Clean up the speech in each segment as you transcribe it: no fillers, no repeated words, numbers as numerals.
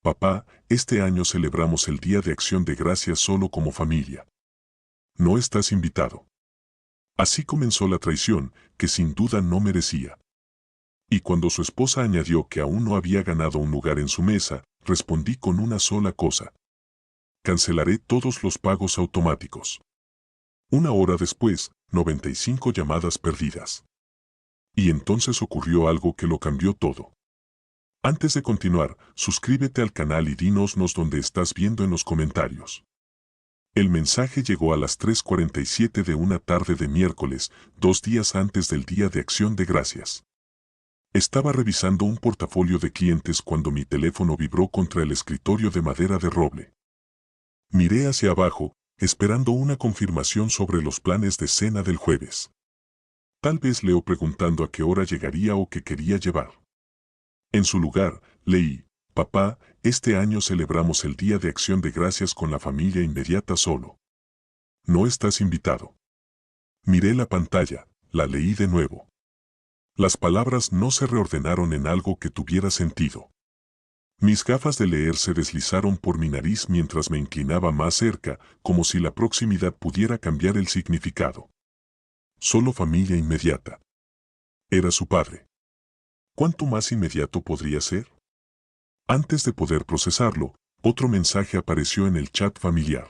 Papá, este año celebramos el Día de Acción de Gracias solo como familia. No estás invitado. Así comenzó la traición, que sin duda no merecía. Y cuando su esposa añadió que aún no había ganado un lugar en su mesa, respondí con una sola cosa. Cancelaré todos los pagos automáticos. Una hora después, 95 llamadas perdidas. Y entonces ocurrió algo que lo cambió todo. Antes de continuar, suscríbete al canal y dinos dónde estás viendo en los comentarios. El mensaje llegó a las 3:47 de una tarde de miércoles, 2 días antes del Día de Acción de Gracias. Estaba revisando un portafolio de clientes cuando mi teléfono vibró contra el escritorio de madera de roble. Miré hacia abajo, esperando una confirmación sobre los planes de cena del jueves. Tal vez Leo preguntando a qué hora llegaría o qué quería llevar. En su lugar, leí, papá, este año celebramos el Día de Acción de Gracias con la familia inmediata solo. No estás invitado. Miré la pantalla, la leí de nuevo. Las palabras no se reordenaron en algo que tuviera sentido. Mis gafas de leer se deslizaron por mi nariz mientras me inclinaba más cerca, como si la proximidad pudiera cambiar el significado. Solo familia inmediata. Era su padre. ¿Cuánto más inmediato podría ser? Antes de poder procesarlo, otro mensaje apareció en el chat familiar.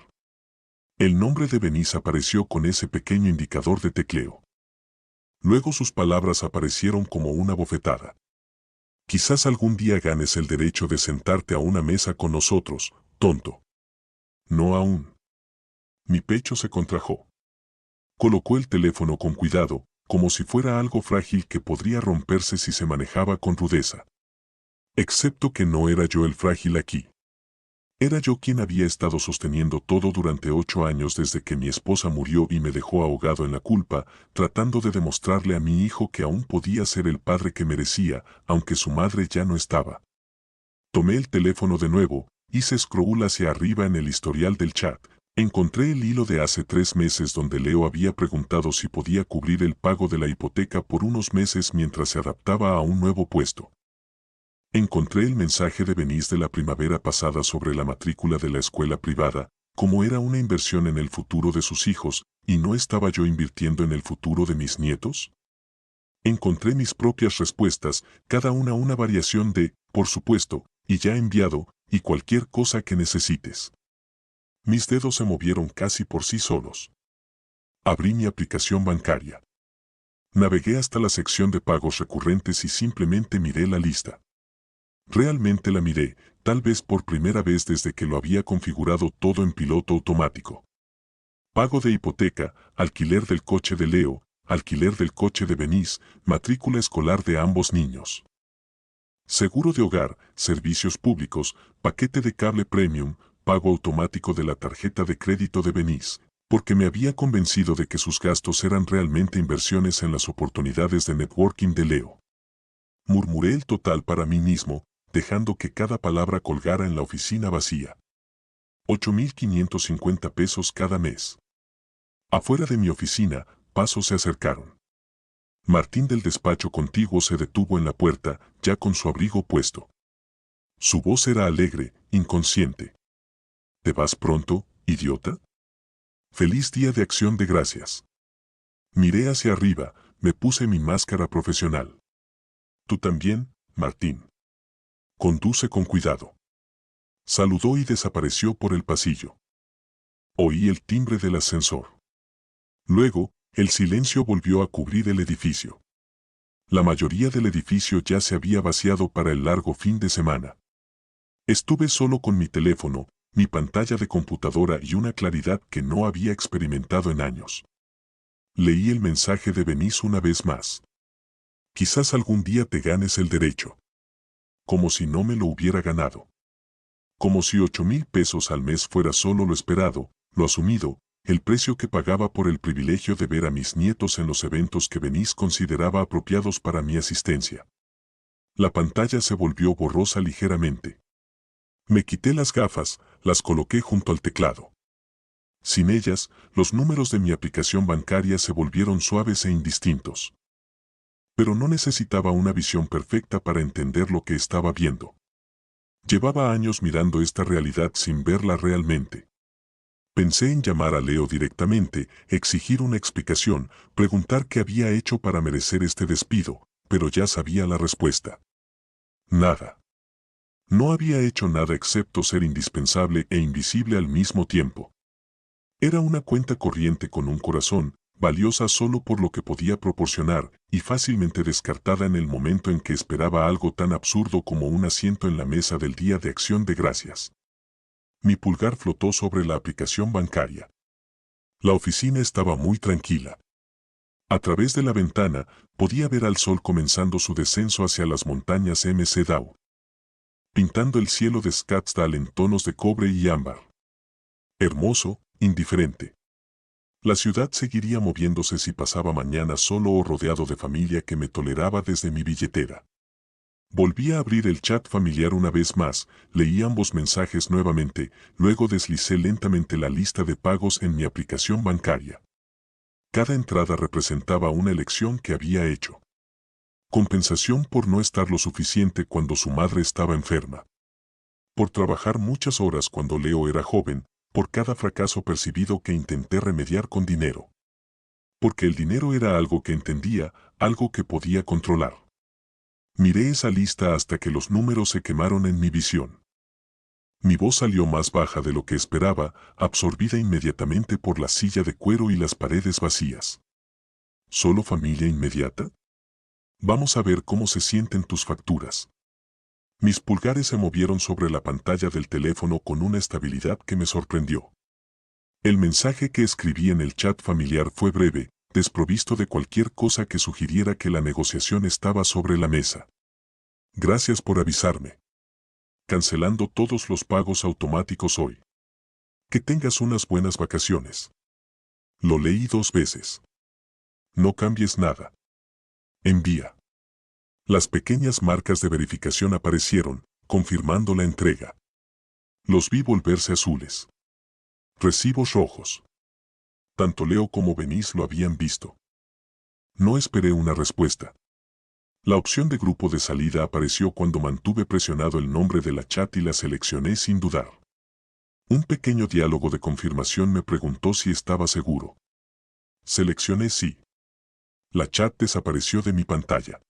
El nombre de Benice apareció con ese pequeño indicador de tecleo. Luego sus palabras aparecieron como una bofetada. Quizás algún día ganes el derecho de sentarte a una mesa con nosotros, tonto. No aún. Mi pecho se contrajo. Colocó el teléfono con cuidado, como si fuera algo frágil que podría romperse si se manejaba con rudeza. Excepto que no era yo el frágil aquí. Era yo quien había estado sosteniendo todo durante 8 años desde que mi esposa murió y me dejó ahogado en la culpa, tratando de demostrarle a mi hijo que aún podía ser el padre que merecía, aunque su madre ya no estaba. Tomé el teléfono de nuevo, hice scroll hacia arriba en el historial del chat. Encontré el hilo de hace 3 meses donde Leo había preguntado si podía cubrir el pago de la hipoteca por unos meses mientras se adaptaba a un nuevo puesto. Encontré el mensaje de Benice de la primavera pasada sobre la matrícula de la escuela privada, como era una inversión en el futuro de sus hijos, ¿y no estaba yo invirtiendo en el futuro de mis nietos? Encontré mis propias respuestas, cada una variación de, por supuesto, y ya enviado, y cualquier cosa que necesites. Mis dedos se movieron casi por sí solos. Abrí mi aplicación bancaria. Navegué hasta la sección de pagos recurrentes y simplemente miré la lista. Realmente la miré, tal vez por primera vez desde que lo había configurado todo en piloto automático. Pago de hipoteca, alquiler del coche de Leo, alquiler del coche de Benice, matrícula escolar de ambos niños. Seguro de hogar, servicios públicos, paquete de cable premium, pago automático de la tarjeta de crédito de Benice, porque me había convencido de que sus gastos eran realmente inversiones en las oportunidades de networking de Leo. Murmuré el total para mí mismo, dejando que cada palabra colgara en la oficina vacía. 8,550 pesos cada mes. Afuera de mi oficina, pasos se acercaron. Martín del despacho contiguo se detuvo en la puerta, ya con su abrigo puesto. Su voz era alegre, inconsciente. ¿Te vas pronto, idiota? Feliz Día de Acción de Gracias. Miré hacia arriba, me puse mi máscara profesional. Tú también, Martín. Conduce con cuidado. Saludó y desapareció por el pasillo. Oí el timbre del ascensor. Luego, el silencio volvió a cubrir el edificio. La mayoría del edificio ya se había vaciado para el largo fin de semana. Estuve solo con mi teléfono, mi pantalla de computadora y una claridad que no había experimentado en años. Leí el mensaje de Benice una vez más. Quizás algún día te ganes el derecho. Como si no me lo hubiera ganado. Como si 8,000 pesos al mes fuera solo lo esperado, lo asumido, el precio que pagaba por el privilegio de ver a mis nietos en los eventos que Benice consideraba apropiados para mi asistencia. La pantalla se volvió borrosa ligeramente. Me quité las gafas, las coloqué junto al teclado. Sin ellas, los números de mi aplicación bancaria se volvieron suaves e indistintos. Pero no necesitaba una visión perfecta para entender lo que estaba viendo. Llevaba años mirando esta realidad sin verla realmente. Pensé en llamar a Leo directamente, exigir una explicación, preguntar qué había hecho para merecer este despido, pero ya sabía la respuesta. Nada. No había hecho nada excepto ser indispensable e invisible al mismo tiempo. Era una cuenta corriente con un corazón, valiosa solo por lo que podía proporcionar, y fácilmente descartada en el momento en que esperaba algo tan absurdo como un asiento en la mesa del Día de Acción de Gracias. Mi pulgar flotó sobre la aplicación bancaria. La oficina estaba muy tranquila. A través de la ventana, podía ver al sol comenzando su descenso hacia las montañas MC Dow, pintando el cielo de Scottsdale en tonos de cobre y ámbar. Hermoso, indiferente. La ciudad seguiría moviéndose si pasaba mañana solo o rodeado de familia que me toleraba desde mi billetera. Volví a abrir el chat familiar una vez más, leí ambos mensajes nuevamente, luego deslicé lentamente la lista de pagos en mi aplicación bancaria. Cada entrada representaba una elección que había hecho. Compensación por no estar lo suficiente cuando su madre estaba enferma. Por trabajar muchas horas cuando Leo era joven, por cada fracaso percibido que intenté remediar con dinero. Porque el dinero era algo que entendía, algo que podía controlar. Miré esa lista hasta que los números se quemaron en mi visión. Mi voz salió más baja de lo que esperaba, absorbida inmediatamente por la silla de cuero y las paredes vacías. ¿Solo familia inmediata? Vamos a ver cómo se sienten tus facturas. Mis pulgares se movieron sobre la pantalla del teléfono con una estabilidad que me sorprendió. El mensaje que escribí en el chat familiar fue breve, desprovisto de cualquier cosa que sugiriera que la negociación estaba sobre la mesa. Gracias por avisarme. Cancelando todos los pagos automáticos hoy. Que tengas unas buenas vacaciones. Lo leí 2 veces. No cambies nada. Envía. Las pequeñas marcas de verificación aparecieron, confirmando la entrega. Los vi volverse azules. Recibos rojos. Tanto Leo como Benice lo habían visto. No esperé una respuesta. La opción de grupo de salida apareció cuando mantuve presionado el nombre de la chat y la seleccioné sin dudar. Un pequeño diálogo de confirmación me preguntó si estaba seguro. Seleccioné sí. La chat desapareció de mi pantalla.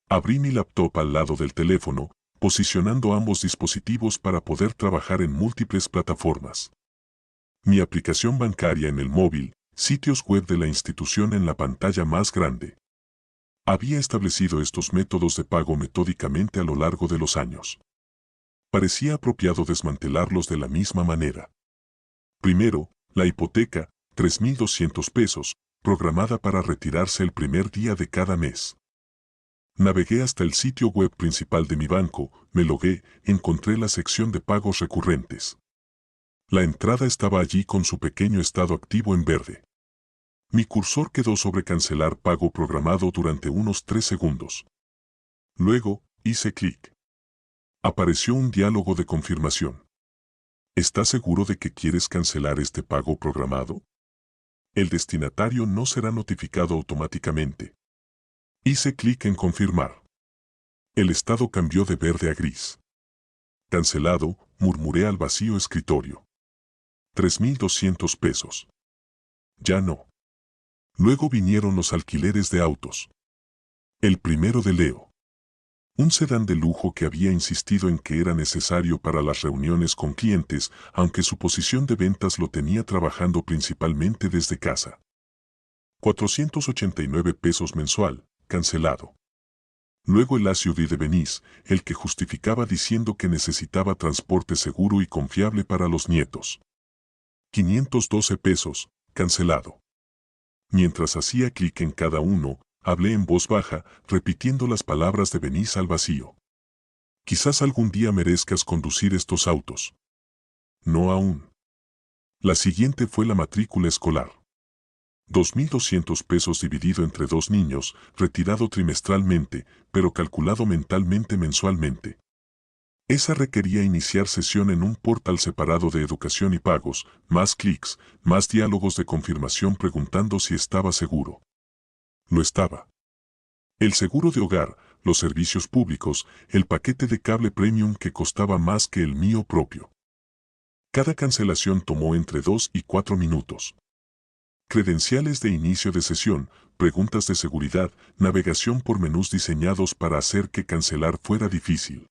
Abrí mi laptop al lado del teléfono, posicionando ambos dispositivos para poder trabajar en múltiples plataformas. Mi aplicación bancaria en el móvil, sitios web de la institución en la pantalla más grande. Había establecido estos métodos de pago metódicamente a lo largo de los años. Parecía apropiado desmantelarlos de la misma manera. Primero, la hipoteca, 3.200 pesos, programada para retirarse el primer día de cada mes. Navegué hasta el sitio web principal de mi banco, me logué, encontré la sección de pagos recurrentes. La entrada estaba allí con su pequeño estado activo en verde. Mi cursor quedó sobre cancelar pago programado durante unos 3 segundos. Luego, hice clic. Apareció un diálogo de confirmación. ¿Estás seguro de que quieres cancelar este pago programado? El destinatario no será notificado automáticamente. Hice clic en confirmar. El estado cambió de verde a gris. Cancelado, murmuré al vacío escritorio. 3.200 pesos. Ya no. Luego vinieron los alquileres de autos. El primero de Leo. Un sedán de lujo que había insistido en que era necesario para las reuniones con clientes, aunque su posición de ventas lo tenía trabajando principalmente desde casa. 489 pesos mensual, cancelado. Luego el SUV de Benice, el que justificaba diciendo que necesitaba transporte seguro y confiable para los nietos. 512 pesos, cancelado. Mientras hacía clic en cada uno, hablé en voz baja, repitiendo las palabras de Benice al vacío. Quizás algún día merezcas conducir estos autos. No aún. La siguiente fue la matrícula escolar. 2.200 pesos dividido entre 2 niños, retirado trimestralmente, pero calculado mentalmente mensualmente. Esa requería iniciar sesión en un portal separado de educación y pagos, más clics, más diálogos de confirmación preguntando si estaba seguro. Lo estaba. El seguro de hogar, los servicios públicos, el paquete de cable premium que costaba más que el mío propio. Cada cancelación tomó entre 2 y 4 minutos. Credenciales de inicio de sesión, preguntas de seguridad, navegación por menús diseñados para hacer que cancelar fuera difícil.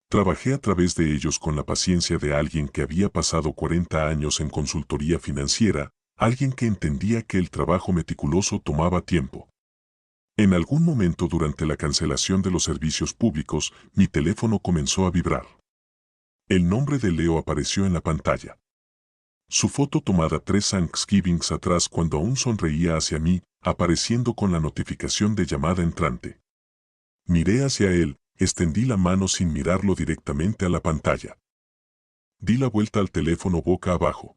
Trabajé a través de ellos con la paciencia de alguien que había pasado 40 años en consultoría financiera, alguien que entendía que el trabajo meticuloso tomaba tiempo. En algún momento durante la cancelación de los servicios públicos, mi teléfono comenzó a vibrar. El nombre de Leo apareció en la pantalla. Su foto tomada 3 Thanksgivings atrás cuando aún sonreía hacia mí, apareciendo con la notificación de llamada entrante. Miré hacia él, extendí la mano sin mirarlo directamente a la pantalla. Di la vuelta al teléfono boca abajo.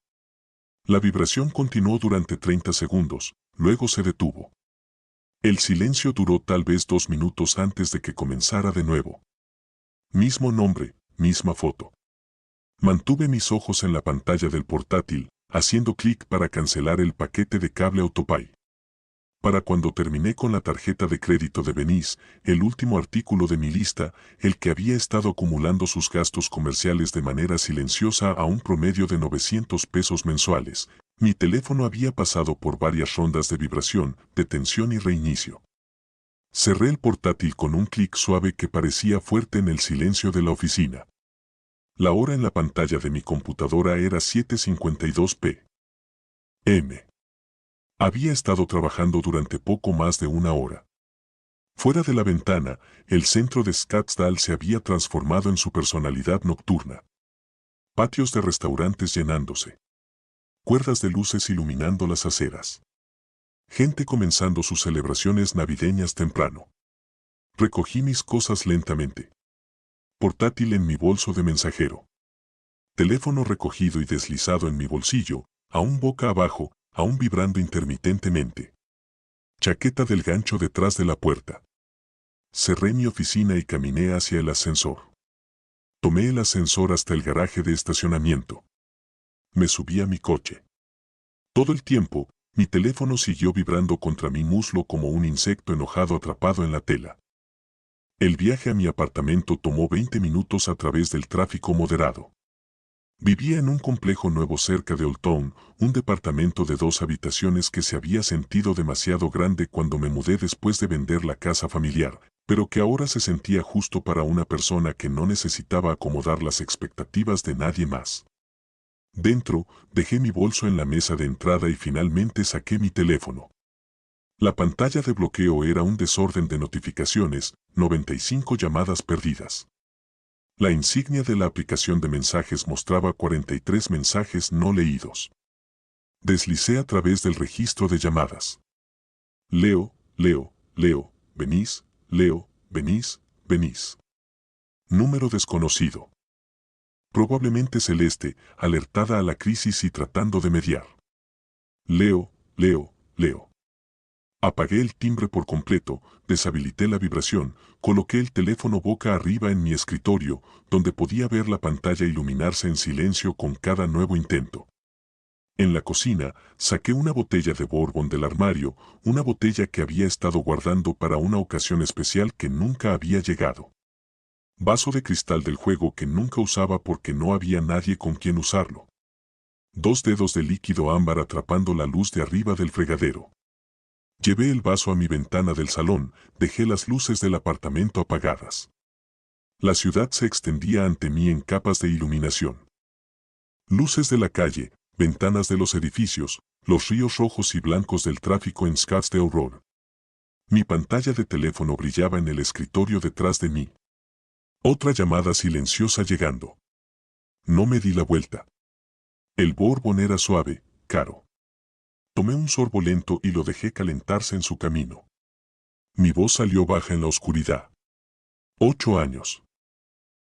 La vibración continuó durante 30 segundos, luego se detuvo. El silencio duró tal vez 2 minutos antes de que comenzara de nuevo. Mismo nombre, misma foto. Mantuve mis ojos en la pantalla del portátil, haciendo clic para cancelar el paquete de cable Autopay. Para cuando terminé con la tarjeta de crédito de Venice, el último artículo de mi lista, el que había estado acumulando sus gastos comerciales de manera silenciosa a un promedio de 900 pesos mensuales, mi teléfono había pasado por varias rondas de vibración, detención y reinicio. Cerré el portátil con un clic suave que parecía fuerte en el silencio de la oficina. La hora en la pantalla de mi computadora era 7:52 p.m. Había estado trabajando durante poco más de una hora. Fuera de la ventana, el centro de Scottsdale se había transformado en su personalidad nocturna. Patios de restaurantes llenándose. Cuerdas de luces iluminando las aceras. Gente comenzando sus celebraciones navideñas temprano. Recogí mis cosas lentamente. Portátil en mi bolso de mensajero. Teléfono recogido y deslizado en mi bolsillo, aún boca abajo, aún vibrando intermitentemente. Chaqueta del gancho detrás de la puerta. Cerré mi oficina y caminé hacia el ascensor. Tomé el ascensor hasta el garaje de estacionamiento. Me subí a mi coche. Todo el tiempo, mi teléfono siguió vibrando contra mi muslo como un insecto enojado atrapado en la tela. El viaje a mi apartamento tomó 20 minutos a través del tráfico moderado. Vivía en un complejo nuevo cerca de Old Town, un departamento de 2 habitaciones que se había sentido demasiado grande cuando me mudé después de vender la casa familiar, pero que ahora se sentía justo para una persona que no necesitaba acomodar las expectativas de nadie más. Dentro, dejé mi bolso en la mesa de entrada y finalmente saqué mi teléfono. La pantalla de bloqueo era un desorden de notificaciones, 95 llamadas perdidas. La insignia de la aplicación de mensajes mostraba 43 mensajes no leídos. Deslicé a través del registro de llamadas. Leo, Leo, Leo, venís, Leo, venís, venís. Número desconocido. Probablemente Celeste, alertada a la crisis y tratando de mediar. Leo, Leo, Leo. Apagué el timbre por completo, deshabilité la vibración, coloqué el teléfono boca arriba en mi escritorio, donde podía ver la pantalla iluminarse en silencio con cada nuevo intento. En la cocina, saqué una botella de bourbon del armario, una botella que había estado guardando para una ocasión especial que nunca había llegado. Vaso de cristal del juego que nunca usaba porque no había nadie con quien usarlo. 2 dedos de líquido ámbar atrapando la luz de arriba del fregadero. Llevé el vaso a mi ventana del salón, dejé las luces del apartamento apagadas. La ciudad se extendía ante mí en capas de iluminación. Luces de la calle, ventanas de los edificios, los ríos rojos y blancos del tráfico en Scottsdale Road. Mi pantalla de teléfono brillaba en el escritorio detrás de mí. Otra llamada silenciosa llegando. No me di la vuelta. El bourbon era suave, caro. Tomé un sorbo lento y lo dejé calentarse en su camino. Mi voz salió baja en la oscuridad. 8 años.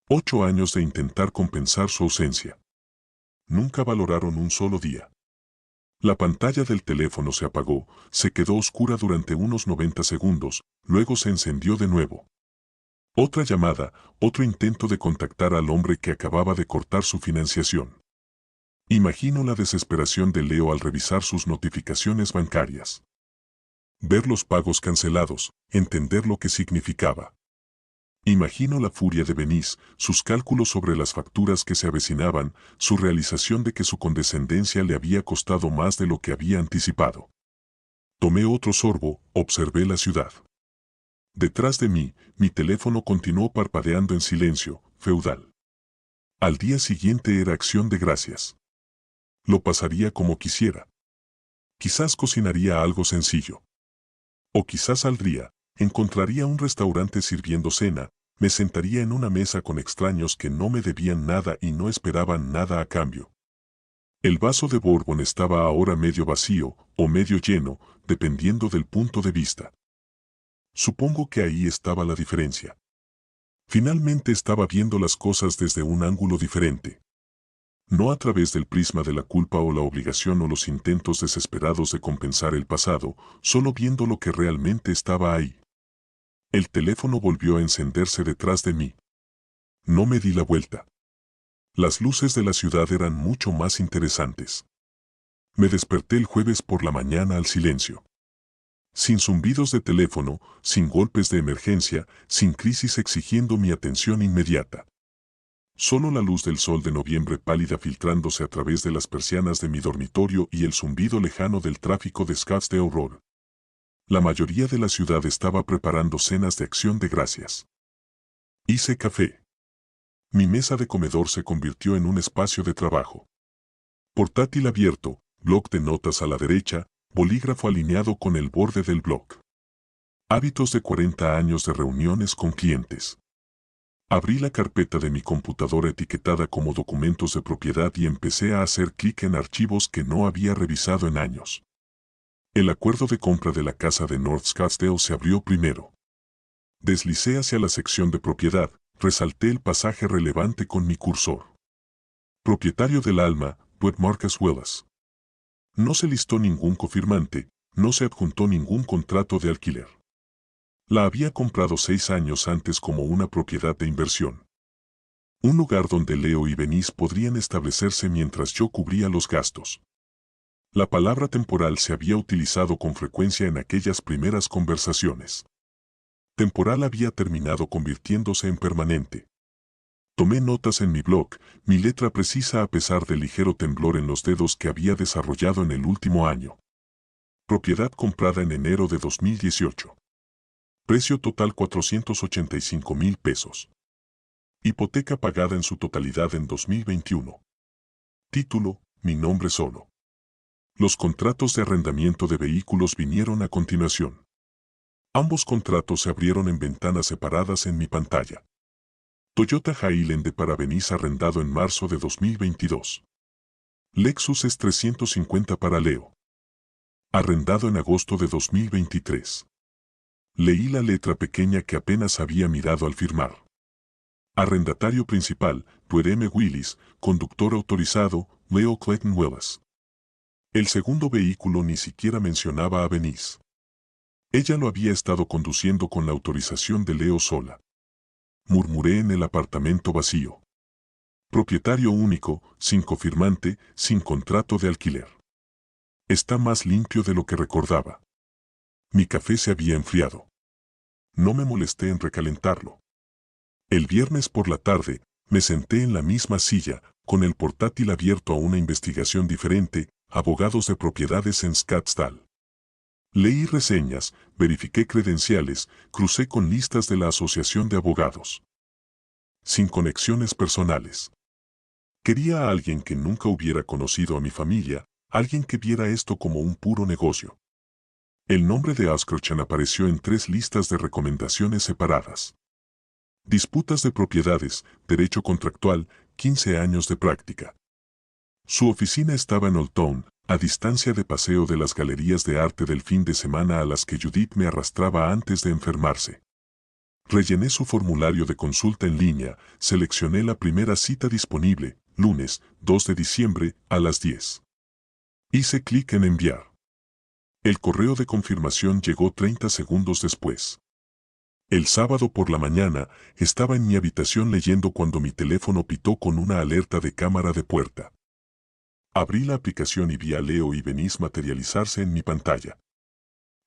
8 años de intentar compensar su ausencia. Nunca valoraron un solo día. La pantalla del teléfono se apagó, se quedó oscura durante unos 90 segundos, luego se encendió de nuevo. Otra llamada, otro intento de contactar al hombre que acababa de cortar su financiación. Imagino la desesperación de Leo al revisar sus notificaciones bancarias. Ver los pagos cancelados, entender lo que significaba. Imagino la furia de Benice, sus cálculos sobre las facturas que se avecinaban, su realización de que su condescendencia le había costado más de lo que había anticipado. Tomé otro sorbo, observé la ciudad. Detrás de mí, mi teléfono continuó parpadeando en silencio, feudal. Al día siguiente era acción de gracias. Lo pasaría como quisiera. Quizás cocinaría algo sencillo. O quizás saldría, encontraría un restaurante sirviendo cena, me sentaría en una mesa con extraños que no me debían nada y no esperaban nada a cambio. El vaso de Bourbon estaba ahora medio vacío o medio lleno, dependiendo del punto de vista. Supongo que ahí estaba la diferencia. Finalmente estaba viendo las cosas desde un ángulo diferente. No a través del prisma de la culpa o la obligación o los intentos desesperados de compensar el pasado, solo viendo lo que realmente estaba ahí. El teléfono volvió a encenderse detrás de mí. No me di la vuelta. Las luces de la ciudad eran mucho más interesantes. Me desperté el jueves por la mañana al silencio. Sin zumbidos de teléfono, sin golpes de emergencia, sin crisis exigiendo mi atención inmediata. Solo la luz del sol de noviembre pálida filtrándose a través de las persianas de mi dormitorio y el zumbido lejano del tráfico de Scottsdale Road. La mayoría de la ciudad estaba preparando cenas de acción de gracias. Hice café. Mi mesa de comedor se convirtió en un espacio de trabajo. Portátil abierto, bloc de notas a la derecha, bolígrafo alineado con el borde del bloc. Hábitos de 40 años de reuniones con clientes. Abrí la carpeta de mi computadora etiquetada como documentos de propiedad y empecé a hacer clic en archivos que no había revisado en años. El acuerdo de compra de la casa de North Scottsdale se abrió primero. Deslicé hacia la sección de propiedad, resalté el pasaje relevante con mi cursor. Propietario del alma, Dwight Marcus Willis. No se listó ningún cofirmante, no se adjuntó ningún contrato de alquiler. La había comprado 6 años antes como una propiedad de inversión. Un lugar donde Leo y Benice podrían establecerse mientras yo cubría los gastos. La palabra temporal se había utilizado con frecuencia en aquellas primeras conversaciones. Temporal había terminado convirtiéndose en permanente. Tomé notas en mi blog, mi letra precisa a pesar del ligero temblor en los dedos que había desarrollado en el último año. Propiedad comprada en enero de 2018. Precio total 485,000 pesos. Hipoteca pagada en su totalidad en 2021. Título, mi nombre solo. Los contratos de arrendamiento de vehículos vinieron a continuación. Ambos contratos se abrieron en ventanas separadas en mi pantalla. Toyota Highlander para Benice arrendado en marzo de 2022. Lexus S350 para Leo. Arrendado en agosto de 2023. Leí la letra pequeña que apenas había mirado al firmar. Arrendatario principal, Dwight M. Willis, conductor autorizado, Leo Clayton Willis. El segundo vehículo ni siquiera mencionaba a Benice. Ella lo había estado conduciendo con la autorización de Leo sola. Murmuré en el apartamento vacío. Propietario único, sin cofirmante, sin contrato de alquiler. Está más limpio de lo que recordaba. Mi café se había enfriado. No me molesté en recalentarlo. El viernes por la tarde, me senté en la misma silla, con el portátil abierto a una investigación diferente, abogados de propiedades en Scottsdale. Leí reseñas, verifiqué credenciales, crucé con listas de la Asociación de Abogados. Sin conexiones personales. Quería a alguien que nunca hubiera conocido a mi familia, alguien que viera esto como un puro negocio. El nombre de Askrochan apareció en 3 listas de recomendaciones separadas. Disputas de propiedades, derecho contractual, 15 años de práctica. Su oficina estaba en Old Town, a distancia de paseo de las galerías de arte del fin de semana a las que Judith me arrastraba antes de enfermarse. Rellené su formulario de consulta en línea, seleccioné la primera cita disponible, lunes, 2 de diciembre, a las 10. Hice clic en enviar. El correo de confirmación llegó 30 segundos después. El sábado por la mañana, estaba en mi habitación leyendo cuando mi teléfono pitó con una alerta de cámara de puerta. Abrí la aplicación y vi a Leo y Benice materializarse en mi pantalla.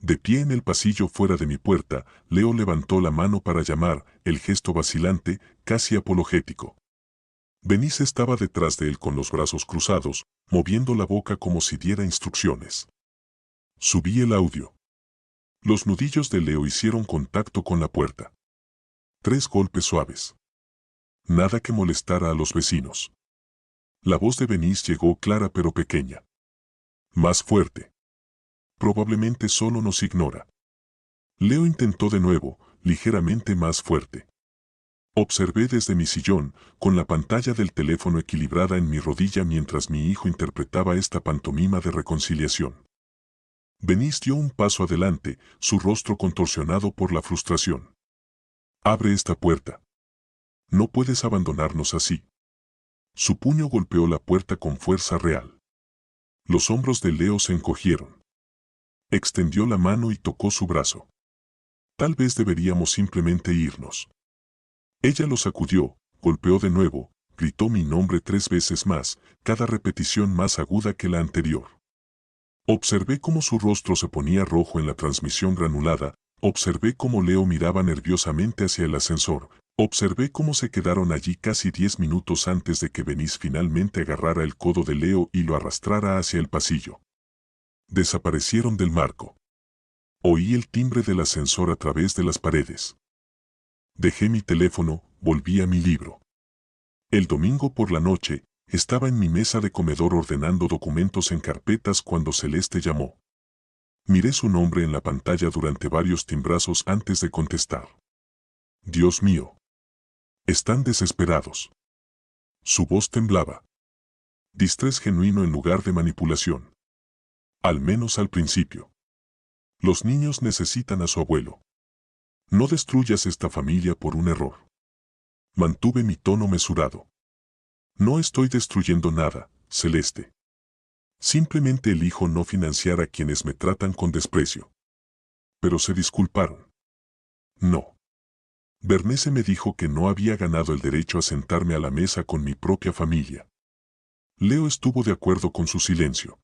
De pie en el pasillo fuera de mi puerta, Leo levantó la mano para llamar, el gesto vacilante, casi apologético. Denise estaba detrás de él con los brazos cruzados, moviendo la boca como si diera instrucciones. Subí el audio. Los nudillos de Leo hicieron contacto con la puerta. 3 golpes suaves. Nada que molestara a los vecinos. La voz de Denise llegó clara pero pequeña. Más fuerte. Probablemente solo nos ignora. Leo intentó de nuevo, ligeramente más fuerte. Observé desde mi sillón, con la pantalla del teléfono equilibrada en mi rodilla mientras mi hijo interpretaba esta pantomima de reconciliación. Denise dio un paso adelante, su rostro contorsionado por la frustración. Abre esta puerta. No puedes abandonarnos así. Su puño golpeó la puerta con fuerza real. Los hombros de Leo se encogieron. Extendió la mano y tocó su brazo. Tal vez deberíamos simplemente irnos. Ella lo sacudió, golpeó de nuevo, gritó mi nombre 3 veces más, cada repetición más aguda que la anterior. Observé cómo su rostro se ponía rojo en la transmisión granulada, observé cómo Leo miraba nerviosamente hacia el ascensor, observé cómo se quedaron allí casi 10 minutos antes de que Denise finalmente agarrara el codo de Leo y lo arrastrara hacia el pasillo. Desaparecieron del marco. Oí el timbre del ascensor a través de las paredes. Dejé mi teléfono, volví a mi libro. El domingo por la noche, estaba en mi mesa de comedor ordenando documentos en carpetas cuando Celeste llamó. Miré su nombre en la pantalla durante varios timbrazos antes de contestar. Dios mío. Están desesperados. Su voz temblaba. Distrés genuino en lugar de manipulación. Al menos al principio. Los niños necesitan a su abuelo. No destruyas esta familia por un error. Mantuve mi tono mesurado. No estoy destruyendo nada, Celeste. Simplemente elijo no financiar a quienes me tratan con desprecio. Pero se disculparon. No. Bernice me dijo que no había ganado el derecho a sentarme a la mesa con mi propia familia. Leo estuvo de acuerdo con su silencio.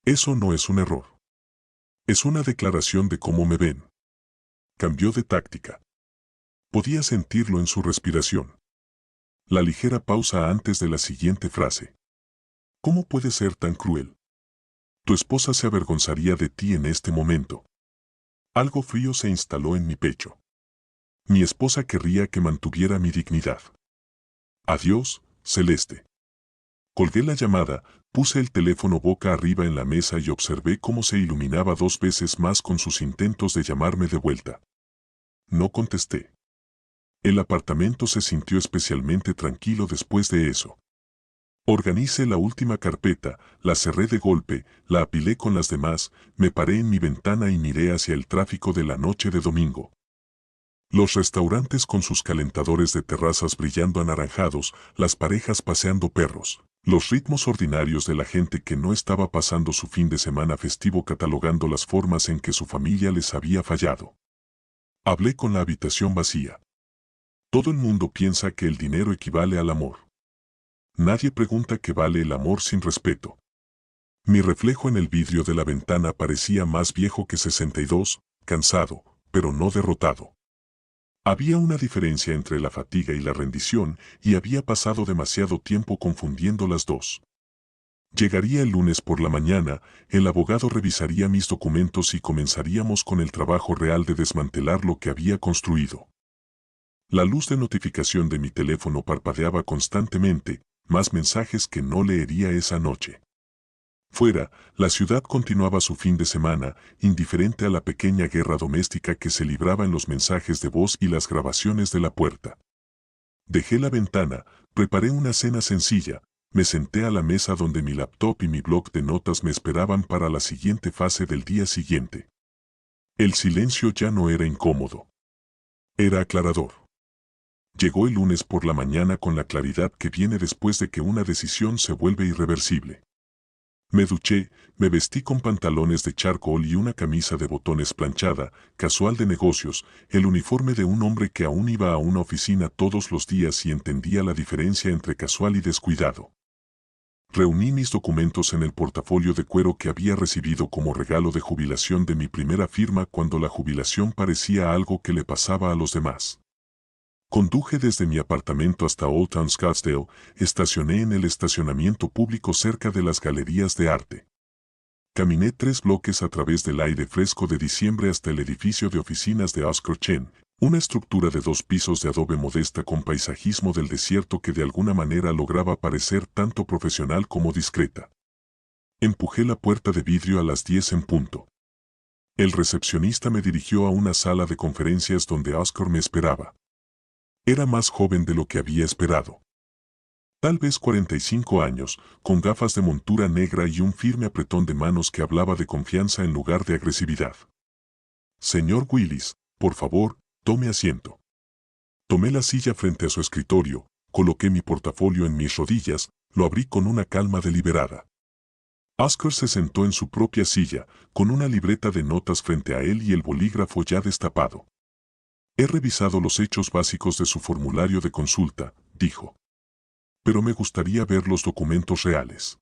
Eso no es un error. Es una declaración de cómo me ven. Cambió de táctica. Podía sentirlo en su respiración. La ligera pausa antes de la siguiente frase. ¿Cómo puedes ser tan cruel? Tu esposa se avergonzaría de ti en este momento. Algo frío se instaló en mi pecho. Mi esposa querría que mantuviera mi dignidad. Adiós, Celeste. Colgué la llamada, puse el teléfono boca arriba en la mesa y observé cómo se iluminaba 2 veces más con sus intentos de llamarme de vuelta. No contesté. El apartamento se sintió especialmente tranquilo después de eso. Organicé la última carpeta, la cerré de golpe, la apilé con las demás, me paré en mi ventana y miré hacia el tráfico de la noche de domingo. Los restaurantes con sus calentadores de terrazas brillando anaranjados, las parejas paseando perros, los ritmos ordinarios de la gente que no estaba pasando su fin de semana festivo catalogando las formas en que su familia les había fallado. Hablé con la habitación vacía. Todo el mundo piensa que el dinero equivale al amor. Nadie pregunta qué vale el amor sin respeto. Mi reflejo en el vidrio de la ventana parecía más viejo que 62, cansado, pero no derrotado. Había una diferencia entre la fatiga y la rendición, y había pasado demasiado tiempo confundiendo las dos. Llegaría el lunes por la mañana, el abogado revisaría mis documentos y comenzaríamos con el trabajo real de desmantelar lo que había construido. La luz de notificación de mi teléfono parpadeaba constantemente, más mensajes que no leería esa noche. Fuera, la ciudad continuaba su fin de semana, indiferente a la pequeña guerra doméstica que se libraba en los mensajes de voz y las grabaciones de la puerta. Dejé la ventana, preparé una cena sencilla, me senté a la mesa donde mi laptop y mi bloc de notas me esperaban para la siguiente fase del día siguiente. El silencio ya no era incómodo. Era aclarador. Llegó el lunes por la mañana con la claridad que viene después de que una decisión se vuelve irreversible. Me duché, me vestí con pantalones de charcoal y una camisa de botones planchada, casual de negocios, el uniforme de un hombre que aún iba a una oficina todos los días y entendía la diferencia entre casual y descuidado. Reuní mis documentos en el portafolio de cuero que había recibido como regalo de jubilación de mi primera firma cuando la jubilación parecía algo que le pasaba a los demás. Conduje desde mi apartamento hasta Old Town Scottsdale, estacioné en el estacionamiento público cerca de las galerías de arte. Caminé 3 bloques a través del aire fresco de diciembre hasta el edificio de oficinas de Oscar Chen, una estructura de 2 pisos de adobe modesta con paisajismo del desierto que de alguna manera lograba parecer tanto profesional como discreta. Empujé la puerta de vidrio a las 10 en punto. El recepcionista me dirigió a una sala de conferencias donde Oscar me esperaba. Era más joven de lo que había esperado. Tal vez 45 años, con gafas de montura negra y un firme apretón de manos que hablaba de confianza en lugar de agresividad. Señor Willis, por favor, tome asiento. Tomé la silla frente a su escritorio, coloqué mi portafolio en mis rodillas, lo abrí con una calma deliberada. Oscar se sentó en su propia silla, con una libreta de notas frente a él y el bolígrafo ya destapado. He revisado los hechos básicos de su formulario de consulta, dijo. Pero me gustaría ver los documentos reales.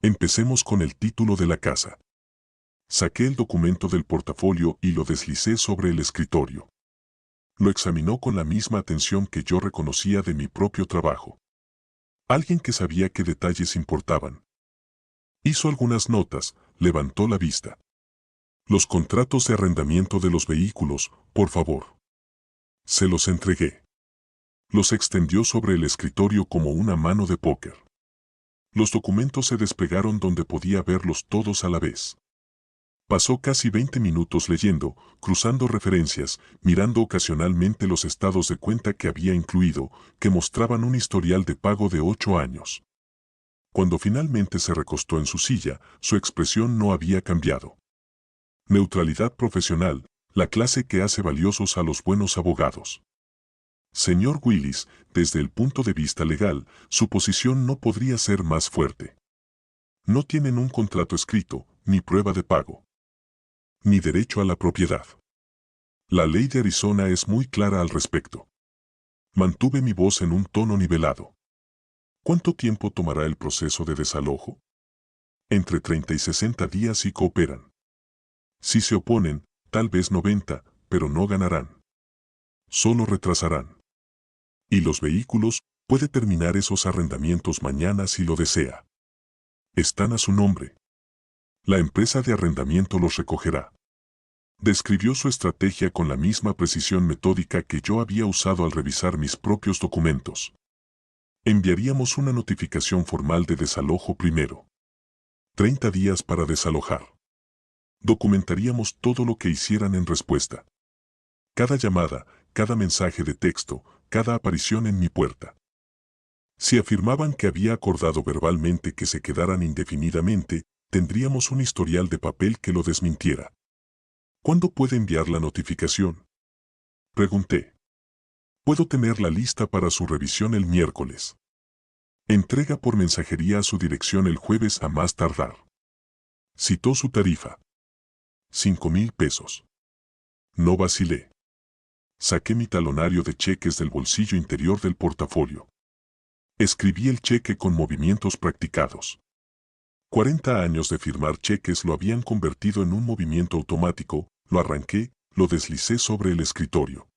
Empecemos con el título de la casa. Saqué el documento del portafolio y lo deslicé sobre el escritorio. Lo examinó con la misma atención que yo reconocía de mi propio trabajo. Alguien que sabía qué detalles importaban. Hizo algunas notas, levantó la vista. Los contratos de arrendamiento de los vehículos, por favor. Se los entregué. Los extendió sobre el escritorio como una mano de póker. Los documentos se desplegaron donde podía verlos todos a la vez. Pasó casi 20 minutos leyendo, cruzando referencias, mirando ocasionalmente los estados de cuenta que había incluido, que mostraban un historial de pago de 8 años. Cuando finalmente se recostó en su silla, su expresión no había cambiado. Neutralidad profesional, la clase que hace valiosos a los buenos abogados. Señor Willis, desde el punto de vista legal, su posición no podría ser más fuerte. No tienen un contrato escrito, ni prueba de pago, ni derecho a la propiedad. La ley de Arizona es muy clara al respecto. Mantuve mi voz en un tono nivelado. ¿Cuánto tiempo tomará el proceso de desalojo? Entre 30 y 60 días si cooperan. Si se oponen, tal vez 90, pero no ganarán. Solo retrasarán. Y los vehículos, puede terminar esos arrendamientos mañana si lo desea. Están a su nombre. La empresa de arrendamiento los recogerá. Describió su estrategia con la misma precisión metódica que yo había usado al revisar mis propios documentos. Enviaríamos una notificación formal de desalojo primero. 30 días para desalojar. Documentaríamos todo lo que hicieran en respuesta. Cada llamada, cada mensaje de texto, cada aparición en mi puerta. Si afirmaban que había acordado verbalmente que se quedaran indefinidamente, tendríamos un historial de papel que lo desmintiera. ¿Cuándo puede enviar la notificación? Pregunté. Puedo tener la lista para su revisión el miércoles. Entrega por mensajería a su dirección el jueves a más tardar. Citó su tarifa. 5,000 pesos. No vacilé. Saqué mi talonario de cheques del bolsillo interior del portafolio. Escribí el cheque con movimientos practicados. 40 años de firmar cheques lo habían convertido en un movimiento automático, lo arranqué, lo deslicé sobre el escritorio.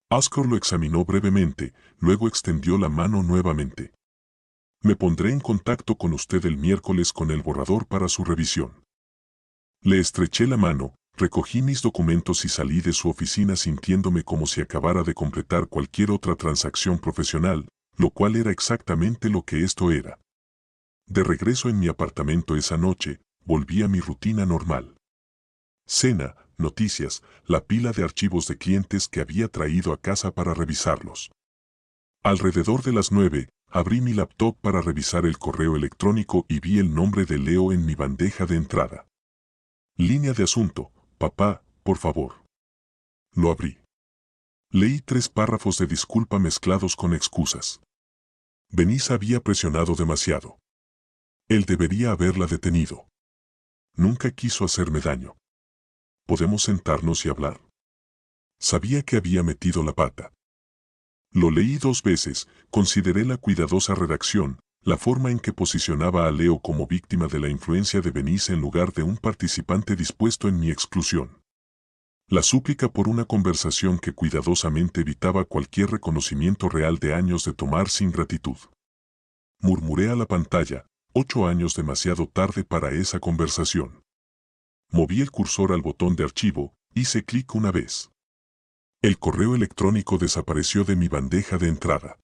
Oscar lo examinó brevemente, luego extendió la mano nuevamente. Me pondré en contacto con usted el miércoles con el borrador para su revisión. Le estreché la mano, recogí mis documentos y salí de su oficina sintiéndome como si acabara de completar cualquier otra transacción profesional, lo cual era exactamente lo que esto era. De regreso en mi apartamento esa noche, volví a mi rutina normal. Cena, noticias, la pila de archivos de clientes que había traído a casa para revisarlos. Alrededor de las 9, abrí mi laptop para revisar el correo electrónico y vi el nombre de Leo en mi bandeja de entrada. Línea de asunto, papá, por favor. Lo abrí. Leí 3 párrafos de disculpa mezclados con excusas. Denise había presionado demasiado. Él debería haberla detenido. Nunca quiso hacerme daño. ¿Podemos sentarnos y hablar? Sabía que había metido la pata. Lo leí 2 veces, consideré la cuidadosa redacción, La forma en que posicionaba a Leo como víctima de la influencia de Benice en lugar de un participante dispuesto en mi exclusión. La súplica por una conversación que cuidadosamente evitaba cualquier reconocimiento real de años de tomar sin gratitud. Murmuré a la pantalla, 8 años demasiado tarde para esa conversación. Moví el cursor al botón de archivo, hice clic una vez. El correo electrónico desapareció de mi bandeja de entrada.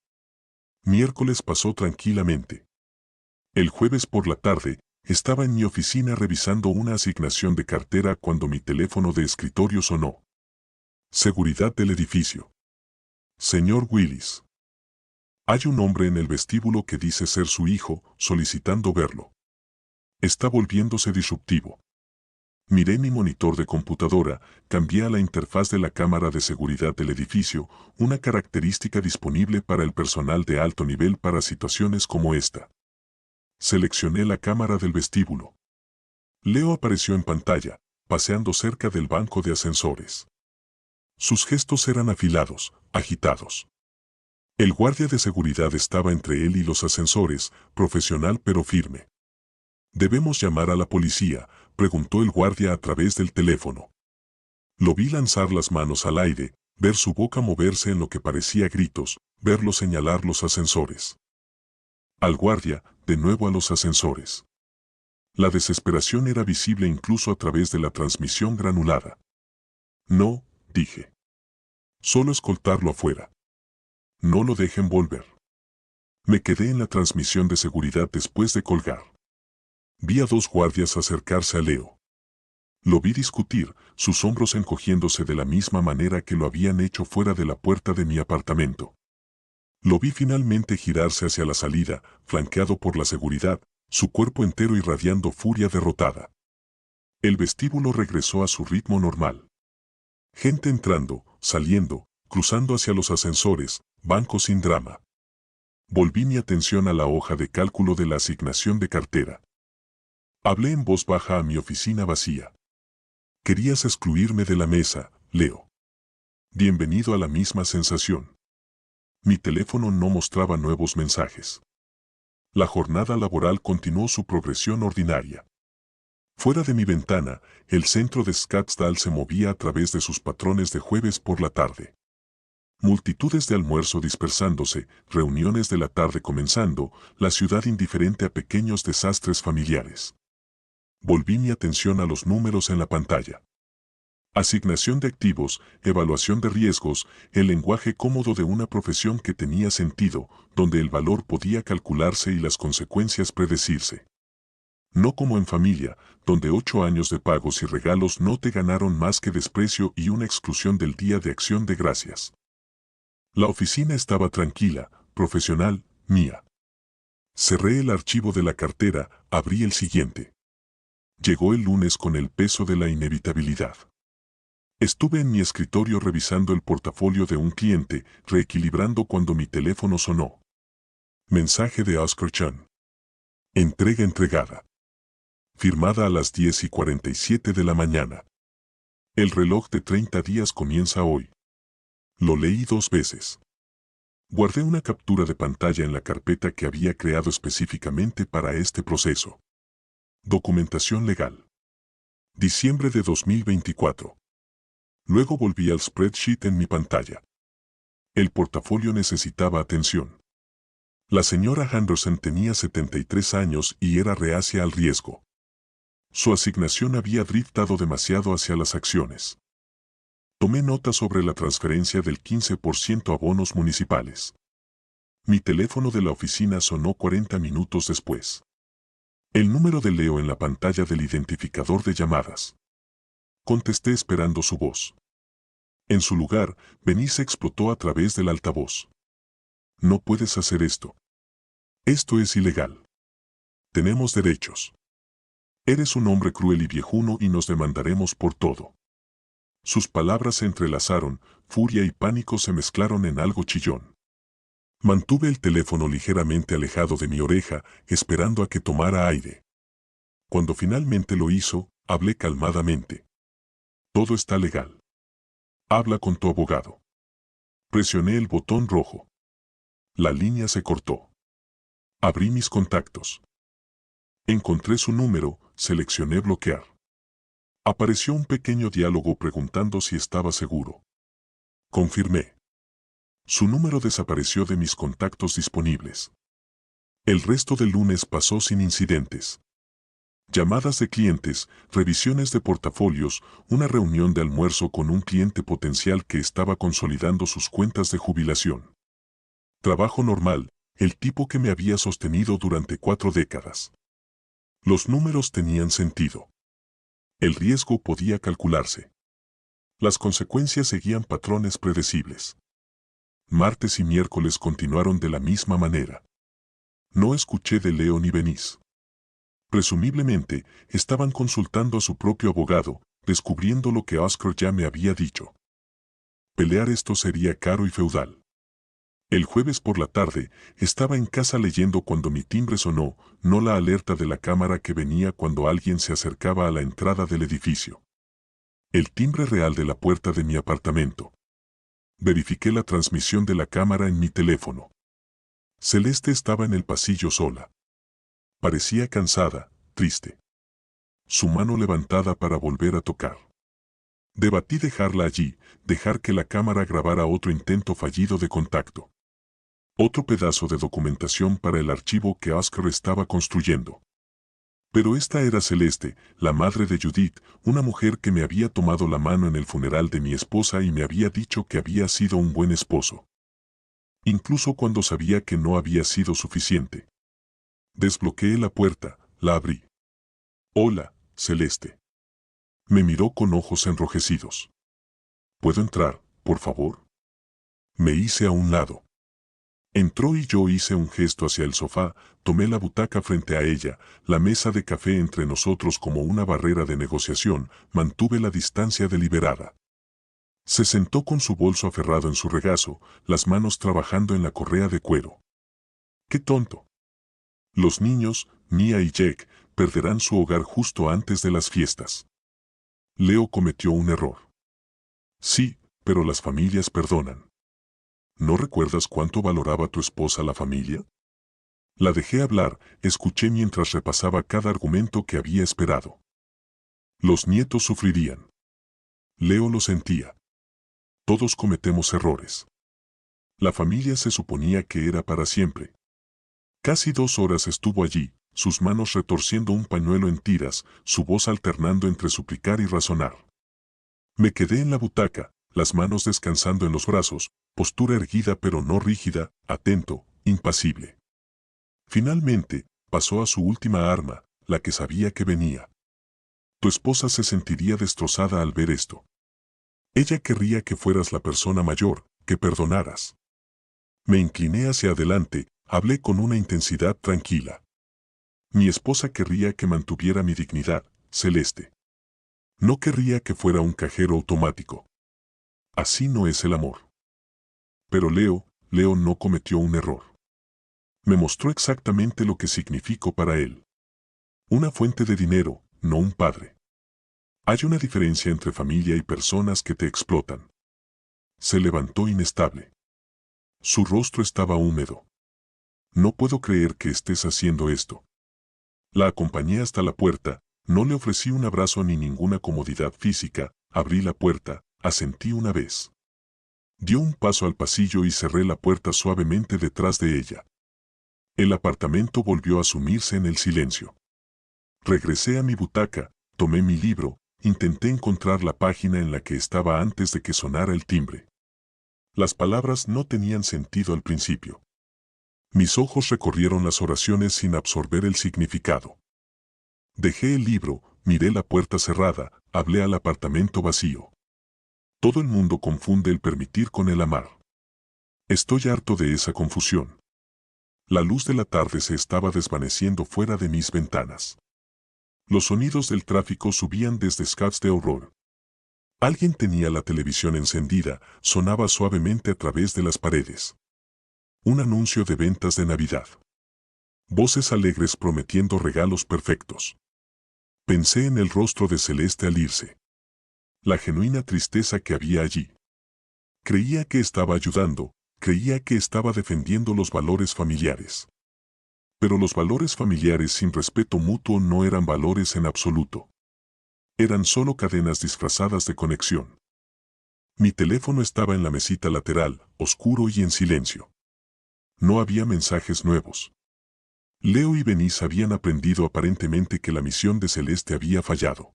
Miércoles pasó tranquilamente. El jueves por la tarde, estaba en mi oficina revisando una asignación de cartera cuando mi teléfono de escritorio sonó. Seguridad del edificio. Señor Willis. Hay un hombre en el vestíbulo que dice ser su hijo, solicitando verlo. Está volviéndose disruptivo. Miré mi monitor de computadora, cambié a la interfaz de la cámara de seguridad del edificio, una característica disponible para el personal de alto nivel para situaciones como esta. Seleccioné la cámara del vestíbulo. Leo apareció en pantalla, paseando cerca del banco de ascensores. Sus gestos eran afilados, agitados. El guardia de seguridad estaba entre él y los ascensores, profesional pero firme. «¿Debemos llamar a la policía?», preguntó el guardia a través del teléfono. Lo vi lanzar las manos al aire, ver su boca moverse en lo que parecía gritos, verlo señalar los ascensores. Al guardia, de nuevo a los ascensores. La desesperación era visible incluso a través de la transmisión granulada. «No», dije. «Solo escoltarlo afuera. No lo dejen volver». Me quedé en la transmisión de seguridad después de colgar. Vi a 2 guardias acercarse a Leo. Lo vi discutir, sus hombros encogiéndose de la misma manera que lo habían hecho fuera de la puerta de mi apartamento. Lo vi finalmente girarse hacia la salida, flanqueado por la seguridad, su cuerpo entero irradiando furia derrotada. El vestíbulo regresó a su ritmo normal. Gente entrando, saliendo, cruzando hacia los ascensores, bancos sin drama. Volví mi atención a la hoja de cálculo de la asignación de cartera. Hablé en voz baja a mi oficina vacía. «Querías excluirme de la mesa, Leo. Bienvenido a la misma sensación». Mi teléfono no mostraba nuevos mensajes. La jornada laboral continuó su progresión ordinaria. Fuera de mi ventana, el centro de Scottsdale se movía a través de sus patrones de jueves por la tarde. Multitudes de almuerzo dispersándose, reuniones de la tarde comenzando, la ciudad indiferente a pequeños desastres familiares. Volví mi atención a los números en la pantalla. Asignación de activos, evaluación de riesgos, el lenguaje cómodo de una profesión que tenía sentido, donde el valor podía calcularse y las consecuencias predecirse. No como en familia, donde 8 años de pagos y regalos no te ganaron más que desprecio y una exclusión del Día de Acción de Gracias. La oficina estaba tranquila, profesional, mía. Cerré el archivo de la cartera, abrí el siguiente. Llegó el lunes con el peso de la inevitabilidad. Estuve en mi escritorio revisando el portafolio de un cliente, reequilibrando cuando mi teléfono sonó. Mensaje de Oscar Chan. Entrega entregada. Firmada a las 10:47 de la mañana. El reloj de 30 días comienza hoy. Lo leí 2 veces. Guardé una captura de pantalla en la carpeta que había creado específicamente para este proceso. Documentación legal. Diciembre de 2024. Luego volví al spreadsheet en mi pantalla. El portafolio necesitaba atención. La señora Henderson tenía 73 años y era reacia al riesgo. Su asignación había driftado demasiado hacia las acciones. Tomé nota sobre la transferencia del 15% a bonos municipales. Mi teléfono de la oficina sonó 40 minutos después. El número de Leo en la pantalla del identificador de llamadas. Contesté esperando su voz. En su lugar, Benice explotó a través del altavoz. «No puedes hacer esto. Esto es ilegal. Tenemos derechos. Eres un hombre cruel y viejuno y nos demandaremos por todo». Sus palabras se entrelazaron, furia y pánico se mezclaron en algo chillón. Mantuve el teléfono ligeramente alejado de mi oreja, esperando a que tomara aire. Cuando finalmente lo hizo, hablé calmadamente. «Todo está legal. Habla con tu abogado». Presioné el botón rojo. La línea se cortó. Abrí mis contactos. Encontré su número, seleccioné bloquear. Apareció un pequeño diálogo preguntando si estaba seguro. Confirmé. Su número desapareció de mis contactos disponibles. El resto del lunes pasó sin incidentes. Llamadas de clientes, revisiones de portafolios, una reunión de almuerzo con un cliente potencial que estaba consolidando sus cuentas de jubilación. Trabajo normal, el tipo que me había sostenido durante 4 décadas. Los números tenían sentido. El riesgo podía calcularse. Las consecuencias seguían patrones predecibles. Martes y miércoles continuaron de la misma manera. No escuché de Leo ni Benís. Presumiblemente, estaban consultando a su propio abogado, descubriendo lo que Oscar ya me había dicho. Pelear esto sería caro y feudal. El jueves por la tarde, estaba en casa leyendo cuando mi timbre sonó, no la alerta de la cámara que venía cuando alguien se acercaba a la entrada del edificio. El timbre real de la puerta de mi apartamento. Verifiqué la transmisión de la cámara en mi teléfono. Celeste estaba en el pasillo sola. Parecía cansada, triste. Su mano levantada para volver a tocar. Debatí dejarla allí, dejar que la cámara grabara otro intento fallido de contacto. Otro pedazo de documentación para el archivo que Oscar estaba construyendo. Pero esta era Celeste, la madre de Judith, una mujer que me había tomado la mano en el funeral de mi esposa y me había dicho que había sido un buen esposo. Incluso cuando sabía que no había sido suficiente. Desbloqueé la puerta, la abrí. Hola, Celeste. Me miró con ojos enrojecidos. ¿Puedo entrar, por favor? Me hice a un lado. Entró y yo hice un gesto hacia el sofá, tomé la butaca frente a ella, la mesa de café entre nosotros como una barrera de negociación, mantuve la distancia deliberada. Se sentó con su bolso aferrado en su regazo, las manos trabajando en la correa de cuero. ¡Qué tonto! Los niños, Mia y Jake, perderán su hogar justo antes de las fiestas. Leo cometió un error. Sí, pero las familias perdonan. ¿No recuerdas cuánto valoraba tu esposa la familia? La dejé hablar, escuché mientras repasaba cada argumento que había esperado. Los nietos sufrirían. Leo lo sentía. Todos cometemos errores. La familia se suponía que era para siempre. Casi 2 horas estuvo allí, sus manos retorciendo un pañuelo en tiras, su voz alternando entre suplicar y razonar. Me quedé en la butaca, las manos descansando en los brazos, postura erguida pero no rígida, atento, impasible. Finalmente, pasó a su última arma, la que sabía que venía. Tu esposa se sentiría destrozada al ver esto. Ella querría que fueras la persona mayor, que perdonaras. Me incliné hacia adelante, hablé con una intensidad tranquila. Mi esposa querría que mantuviera mi dignidad, Celeste. No querría que fuera un cajero automático. Así no es el amor. Pero Leo no cometió un error. Me mostró exactamente lo que significó para él. Una fuente de dinero, no un padre. Hay una diferencia entre familia y personas que te explotan. Se levantó inestable. Su rostro estaba húmedo. No puedo creer que estés haciendo esto. La acompañé hasta la puerta, no le ofrecí un abrazo ni ninguna comodidad física, abrí la puerta, asentí una vez. Dio un paso al pasillo y cerré la puerta suavemente detrás de ella. El apartamento volvió a sumirse en el silencio. Regresé a mi butaca, tomé mi libro, intenté encontrar la página en la que estaba antes de que sonara el timbre. Las palabras no tenían sentido al principio. Mis ojos recorrieron las oraciones sin absorber el significado. Dejé el libro, miré la puerta cerrada, hablé al apartamento vacío. Todo el mundo confunde el permitir con el amar. Estoy harto de esa confusión. La luz de la tarde se estaba desvaneciendo fuera de mis ventanas. Los sonidos del tráfico subían desde Scottsdale Road. Alguien tenía la televisión encendida, sonaba suavemente a través de las paredes. Un anuncio de ventas de Navidad. Voces alegres prometiendo regalos perfectos. Pensé en el rostro de Celeste al irse. La genuina tristeza que había allí. Creía que estaba ayudando, creía que estaba defendiendo los valores familiares. Pero los valores familiares sin respeto mutuo no eran valores en absoluto. Eran solo cadenas disfrazadas de conexión. Mi teléfono estaba en la mesita lateral, oscuro y en silencio. No había mensajes nuevos. Leo y Benís habían aprendido aparentemente que la misión de Celeste había fallado.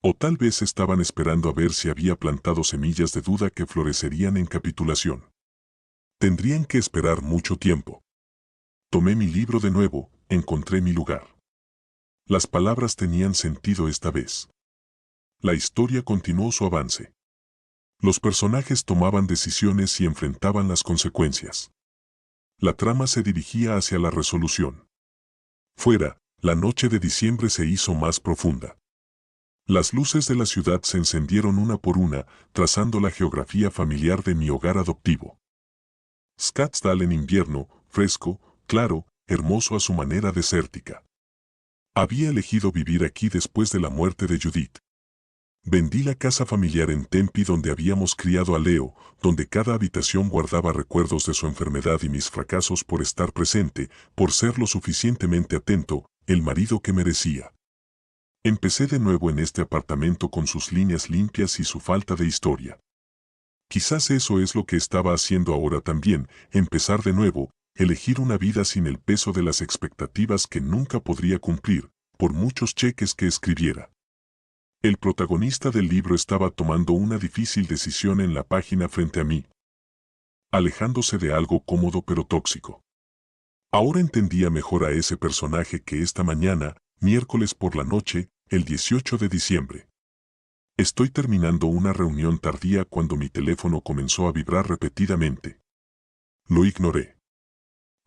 O tal vez estaban esperando a ver si había plantado semillas de duda que florecerían en capitulación. Tendrían que esperar mucho tiempo. Tomé mi libro de nuevo, encontré mi lugar. Las palabras tenían sentido esta vez. La historia continuó su avance. Los personajes tomaban decisiones y enfrentaban las consecuencias. La trama se dirigía hacia la resolución. Fuera, la noche de diciembre se hizo más profunda. Las luces de la ciudad se encendieron una por una, trazando la geografía familiar de mi hogar adoptivo. Scottsdale en invierno, fresco, claro, hermoso a su manera desértica. Había elegido vivir aquí después de la muerte de Judith. Vendí la casa familiar en Tempe donde habíamos criado a Leo, donde cada habitación guardaba recuerdos de su enfermedad y mis fracasos por estar presente, por ser lo suficientemente atento, el marido que merecía. Empecé de nuevo en este apartamento con sus líneas limpias y su falta de historia. Quizás eso es lo que estaba haciendo ahora también, empezar de nuevo, elegir una vida sin el peso de las expectativas que nunca podría cumplir, por muchos cheques que escribiera. El protagonista del libro estaba tomando una difícil decisión en la página frente a mí, alejándose de algo cómodo pero tóxico. Ahora entendía mejor a ese personaje que esta mañana, miércoles por la noche, el 18 de diciembre. Estoy terminando una reunión tardía cuando mi teléfono comenzó a vibrar repetidamente. Lo ignoré.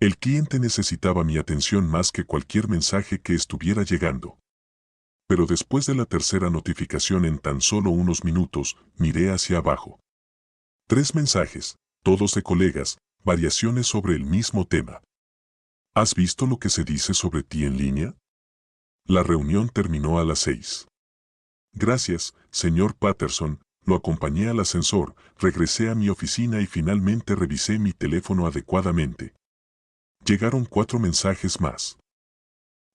El cliente necesitaba mi atención más que cualquier mensaje que estuviera llegando. Pero después de la tercera notificación en tan solo unos minutos, miré hacia abajo. 3 mensajes, todos de colegas, variaciones sobre el mismo tema. ¿Has visto lo que se dice sobre ti en línea? La reunión terminó a las 6. Gracias, señor Patterson, lo acompañé al ascensor, regresé a mi oficina y finalmente revisé mi teléfono adecuadamente. Llegaron 4 mensajes más.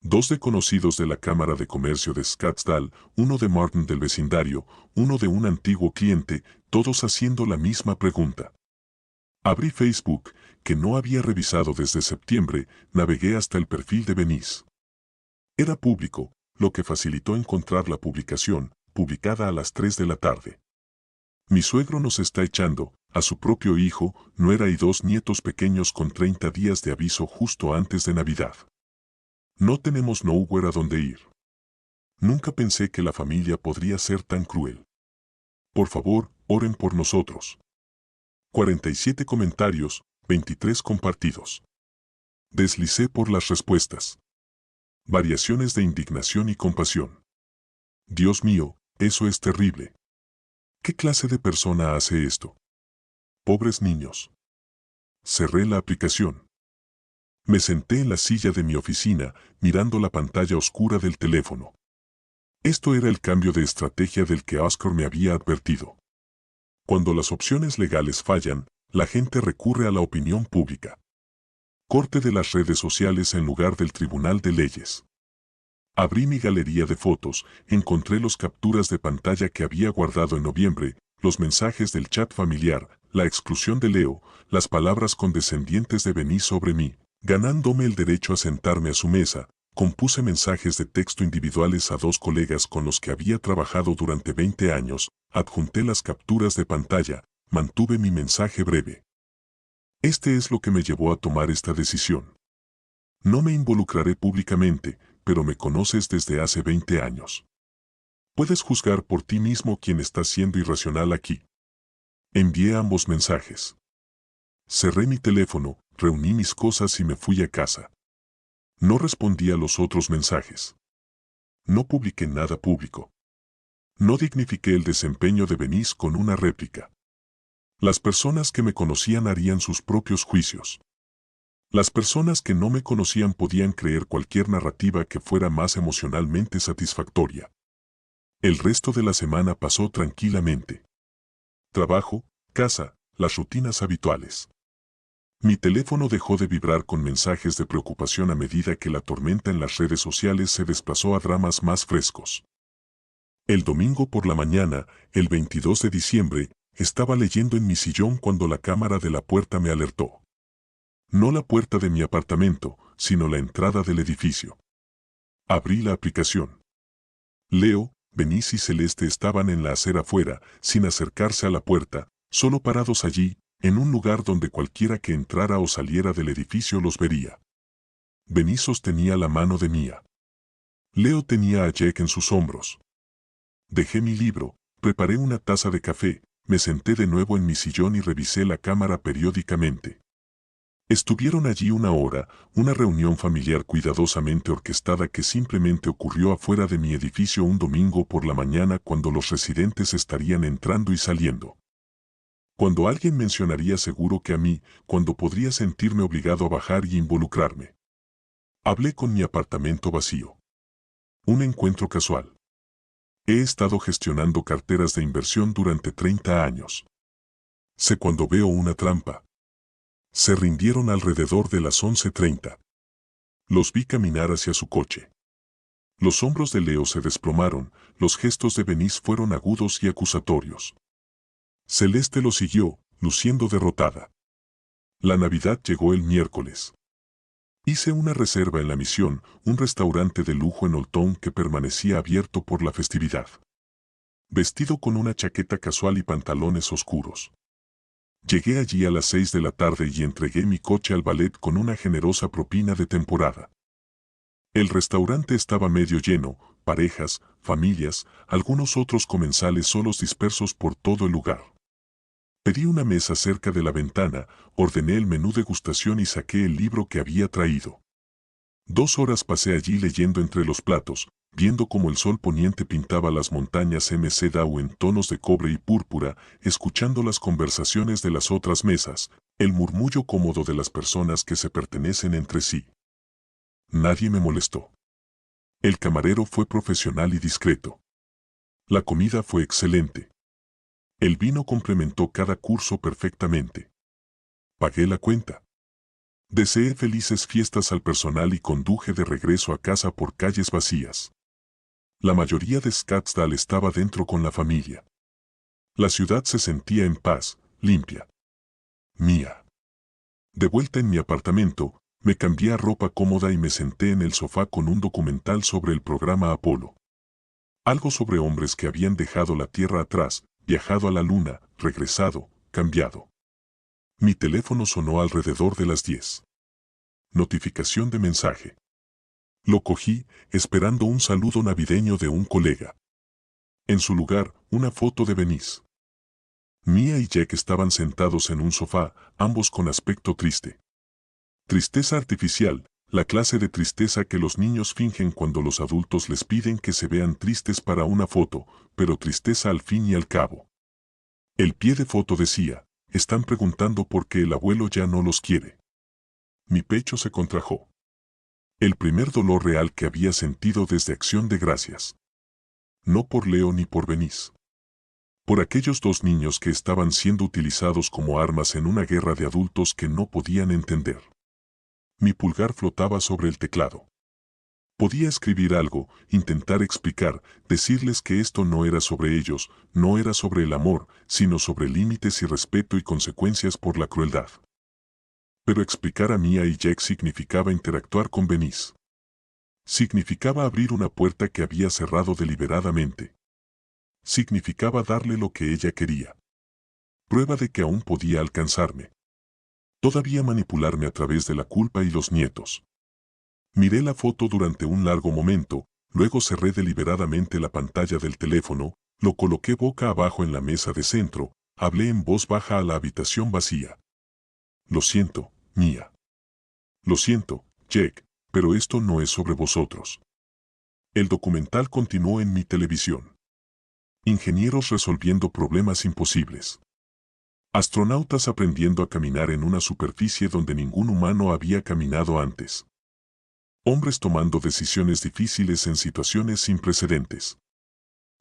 2 de conocidos de la Cámara de Comercio de Scottsdale, uno de Martin del vecindario, uno de un antiguo cliente, todos haciendo la misma pregunta. Abrí Facebook, que no había revisado desde septiembre, navegué hasta el perfil de Benís. Era público, lo que facilitó encontrar la publicación, publicada a las 3 de la tarde. Mi suegro nos está echando, a su propio hijo, nuera y 2 nietos pequeños con 30 días de aviso justo antes de Navidad. No tenemos nowhere a dónde ir. Nunca pensé que la familia podría ser tan cruel. Por favor, oren por nosotros. 47 comentarios, 23 compartidos. Deslicé por las respuestas. Variaciones de indignación y compasión. Dios mío, eso es terrible. ¿Qué clase de persona hace esto? Pobres niños. Cerré la aplicación. Me senté en la silla de mi oficina, mirando la pantalla oscura del teléfono. Esto era el cambio de estrategia del que Oscar me había advertido. Cuando las opciones legales fallan, la gente recurre a la opinión pública. Corte de las redes sociales en lugar del Tribunal de Leyes. Abrí mi galería de fotos, encontré los capturas de pantalla que había guardado en noviembre, los mensajes del chat familiar, la exclusión de Leo, las palabras condescendientes de Benís sobre mí. Ganándome el derecho a sentarme a su mesa, compuse mensajes de texto individuales a 2 colegas con los que había trabajado durante 20 años, adjunté las capturas de pantalla, mantuve mi mensaje breve. Este es lo que me llevó a tomar esta decisión. No me involucraré públicamente, pero me conoces desde hace 20 años. Puedes juzgar por ti mismo quién está siendo irracional aquí. Envié ambos mensajes. Cerré mi teléfono, reuní mis cosas y me fui a casa. No respondí a los otros mensajes. No publiqué nada público. No dignifiqué el desempeño de Benís con una réplica. Las personas que me conocían harían sus propios juicios. Las personas que no me conocían podían creer cualquier narrativa que fuera más emocionalmente satisfactoria. El resto de la semana pasó tranquilamente. Trabajo, casa, las rutinas habituales. Mi teléfono dejó de vibrar con mensajes de preocupación a medida que la tormenta en las redes sociales se desplazó a dramas más frescos. El domingo por la mañana, el 22 de diciembre, estaba leyendo en mi sillón cuando la cámara de la puerta me alertó. No la puerta de mi apartamento, sino la entrada del edificio. Abrí la aplicación. Leo, Benice y Celeste estaban en la acera afuera, sin acercarse a la puerta, solo parados allí, en un lugar donde cualquiera que entrara o saliera del edificio los vería. Benice sostenía la mano de Mía. Leo tenía a Jack en sus hombros. Dejé mi libro, preparé una taza de café, me senté de nuevo en mi sillón y revisé la cámara periódicamente. Estuvieron allí una hora, una reunión familiar cuidadosamente orquestada que simplemente ocurrió afuera de mi edificio un domingo por la mañana cuando los residentes estarían entrando y saliendo. Cuando alguien mencionaría seguro que a mí, cuando podría sentirme obligado a bajar y involucrarme. Hablé con mi apartamento vacío. Un encuentro casual. He estado gestionando carteras de inversión durante 30 años. Sé cuando veo una trampa. Se rindieron alrededor de las 11:30. Los vi caminar hacia su coche. Los hombros de Leo se desplomaron, los gestos de Benice fueron agudos y acusatorios. Celeste lo siguió, luciendo derrotada. La Navidad llegó el miércoles. Hice una reserva en La Misión, un restaurante de lujo en Old Town que permanecía abierto por la festividad. Vestido con una chaqueta casual y pantalones oscuros. Llegué allí a las 6 de la tarde y entregué mi coche al valet con una generosa propina de temporada. El restaurante estaba medio lleno, parejas, familias, algunos otros comensales solos dispersos por todo el lugar. Pedí una mesa cerca de la ventana, ordené el menú degustación y saqué el libro que había traído. 2 horas pasé allí leyendo entre los platos, viendo cómo el sol poniente pintaba las montañas Mcdau en tonos de cobre y púrpura, escuchando las conversaciones de las otras mesas, el murmullo cómodo de las personas que se pertenecen entre sí. Nadie me molestó. El camarero fue profesional y discreto. La comida fue excelente. El vino complementó cada curso perfectamente. Pagué la cuenta. Deseé felices fiestas al personal y conduje de regreso a casa por calles vacías. La mayoría de Scottsdale estaba dentro con la familia. La ciudad se sentía en paz, limpia. Mía. De vuelta en mi apartamento, me cambié a ropa cómoda y me senté en el sofá con un documental sobre el programa Apolo. Algo sobre hombres que habían dejado la Tierra atrás, viajado a la Luna, regresado, cambiado. Mi teléfono sonó alrededor de las 10. Notificación de mensaje. Lo cogí, esperando un saludo navideño de un colega. En su lugar, una foto de Benice. Mía y Jack estaban sentados en un sofá, ambos con aspecto triste. Tristeza artificial, la clase de tristeza que los niños fingen cuando los adultos les piden que se vean tristes para una foto, pero tristeza al fin y al cabo. El pie de foto decía, están preguntando por qué el abuelo ya no los quiere. Mi pecho se contrajo. El primer dolor real que había sentido desde Acción de Gracias. No por Leo ni por Benice. Por aquellos 2 niños que estaban siendo utilizados como armas en una guerra de adultos que no podían entender. Mi pulgar flotaba sobre el teclado. Podía escribir algo, intentar explicar, decirles que esto no era sobre ellos, no era sobre el amor, sino sobre límites y respeto y consecuencias por la crueldad. Pero explicar a Mía y Jack significaba interactuar con Benice. Significaba abrir una puerta que había cerrado deliberadamente. Significaba darle lo que ella quería. Prueba de que aún podía alcanzarme. Todavía manipularme a través de la culpa y los nietos. Miré la foto durante un largo momento, luego cerré deliberadamente la pantalla del teléfono, lo coloqué boca abajo en la mesa de centro, hablé en voz baja a la habitación vacía. Lo siento, Mía. Lo siento, Jack, pero esto no es sobre vosotros. El documental continuó en mi televisión. Ingenieros resolviendo problemas imposibles. Astronautas aprendiendo a caminar en una superficie donde ningún humano había caminado antes. Hombres tomando decisiones difíciles en situaciones sin precedentes.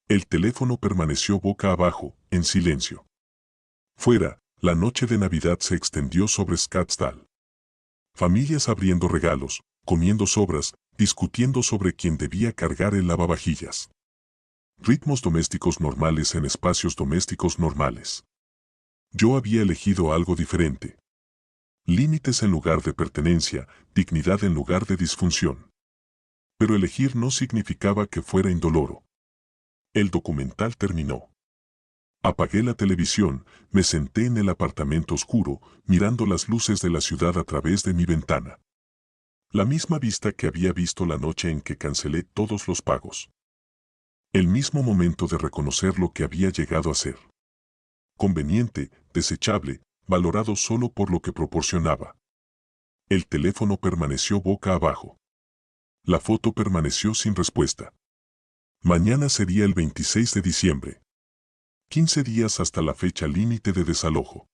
El teléfono permaneció boca abajo, en silencio. Fuera, La noche de Navidad se extendió sobre Scottsdale. Familias abriendo regalos, comiendo sobras, discutiendo sobre quién debía cargar el lavavajillas. Ritmos domésticos normales en espacios domésticos normales. Yo había elegido algo diferente. Límites en lugar de pertenencia, dignidad en lugar de disfunción. Pero elegir no significaba que fuera indoloro. El documental terminó. Apagué la televisión, me senté en el apartamento oscuro, mirando las luces de la ciudad a través de mi ventana. La misma vista que había visto la noche en que cancelé todos los pagos. El mismo momento de reconocer lo que había llegado a ser. Conveniente, desechable, valorado solo por lo que proporcionaba. El teléfono permaneció boca abajo. La foto permaneció sin respuesta. Mañana sería el 26 de diciembre. 15 días hasta la fecha límite de desalojo.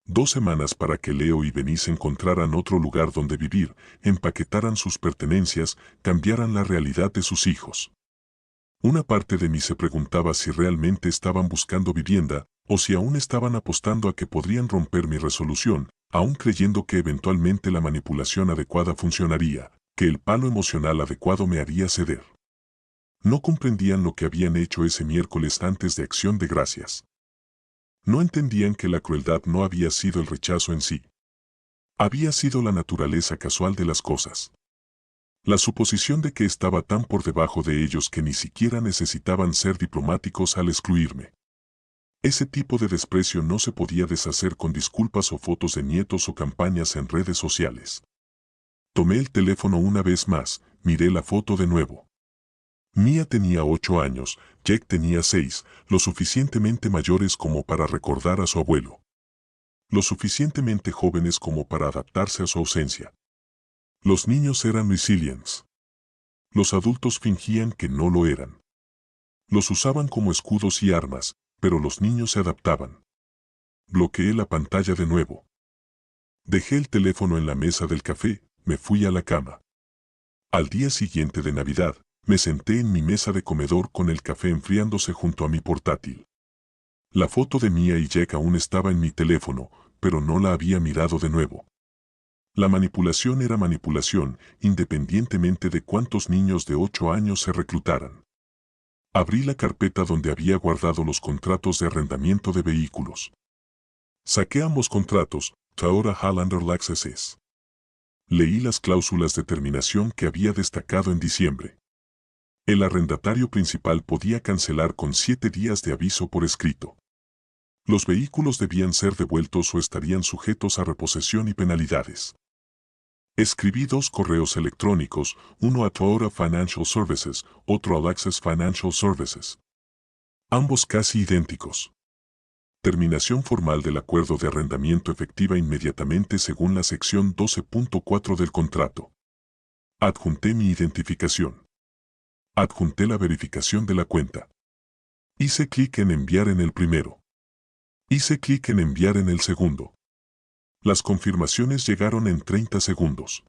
2 semanas para que Leo y Benice encontraran otro lugar donde vivir, empaquetaran sus pertenencias, cambiaran la realidad de sus hijos. Una parte de mí se preguntaba si realmente estaban buscando vivienda, o si aún estaban apostando a que podrían romper mi resolución, aún creyendo que eventualmente la manipulación adecuada funcionaría, que el palo emocional adecuado me haría ceder. No comprendían lo que habían hecho ese miércoles antes de Acción de Gracias. No entendían que la crueldad no había sido el rechazo en sí. Había sido la naturaleza casual de las cosas. La suposición de que estaba tan por debajo de ellos que ni siquiera necesitaban ser diplomáticos al excluirme. Ese tipo de desprecio no se podía deshacer con disculpas o fotos de nietos o campañas en redes sociales. Tomé el teléfono una vez más, miré la foto de nuevo. Mia tenía 8 años, Jack tenía 6, lo suficientemente mayores como para recordar a su abuelo. Lo suficientemente jóvenes como para adaptarse a su ausencia. Los niños eran resilientes. Los adultos fingían que no lo eran. Los usaban como escudos y armas, pero los niños se adaptaban. Bloqueé la pantalla de nuevo. Dejé el teléfono en la mesa del café, me fui a la cama. Al día siguiente de Navidad, me senté en mi mesa de comedor con el café enfriándose junto a mi portátil. La foto de Mia y Jack aún estaba en mi teléfono, pero no la había mirado de nuevo. La manipulación era manipulación, independientemente de cuántos niños de 8 años se reclutaran. Abrí la carpeta donde había guardado los contratos de arrendamiento de vehículos. Saqué ambos contratos, Toyota Highlander Lexus S. Leí las cláusulas de terminación que había destacado en diciembre. El arrendatario principal podía cancelar con 7 días de aviso por escrito. Los vehículos debían ser devueltos o estarían sujetos a reposesión y penalidades. Escribí 2 correos electrónicos, uno a Toyota Financial Services, otro a Lexus Financial Services. Ambos casi idénticos. Terminación formal del acuerdo de arrendamiento efectiva inmediatamente según la sección 12.4 del contrato. Adjunté mi identificación. Adjunté la verificación de la cuenta. Hice clic en enviar en el primero. Hice clic en enviar en el segundo. Las confirmaciones llegaron en 30 segundos.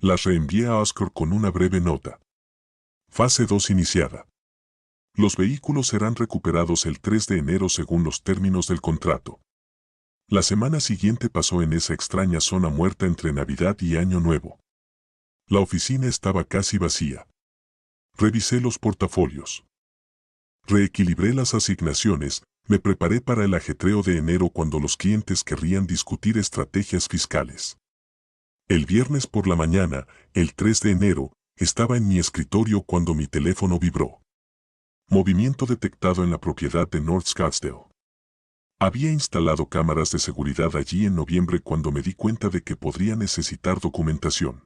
Las reenvié a Oscar con una breve nota. Fase 2 iniciada. Los vehículos serán recuperados el 3 de enero según los términos del contrato. La semana siguiente pasó en esa extraña zona muerta entre Navidad y Año Nuevo. La oficina estaba casi vacía. Revisé los portafolios. Reequilibré las asignaciones, me preparé para el ajetreo de enero cuando los clientes querrían discutir estrategias fiscales. El viernes por la mañana, el 3 de enero, estaba en mi escritorio cuando mi teléfono vibró. Movimiento detectado en la propiedad de North Scottsdale. Había instalado cámaras de seguridad allí en noviembre cuando me di cuenta de que podría necesitar documentación.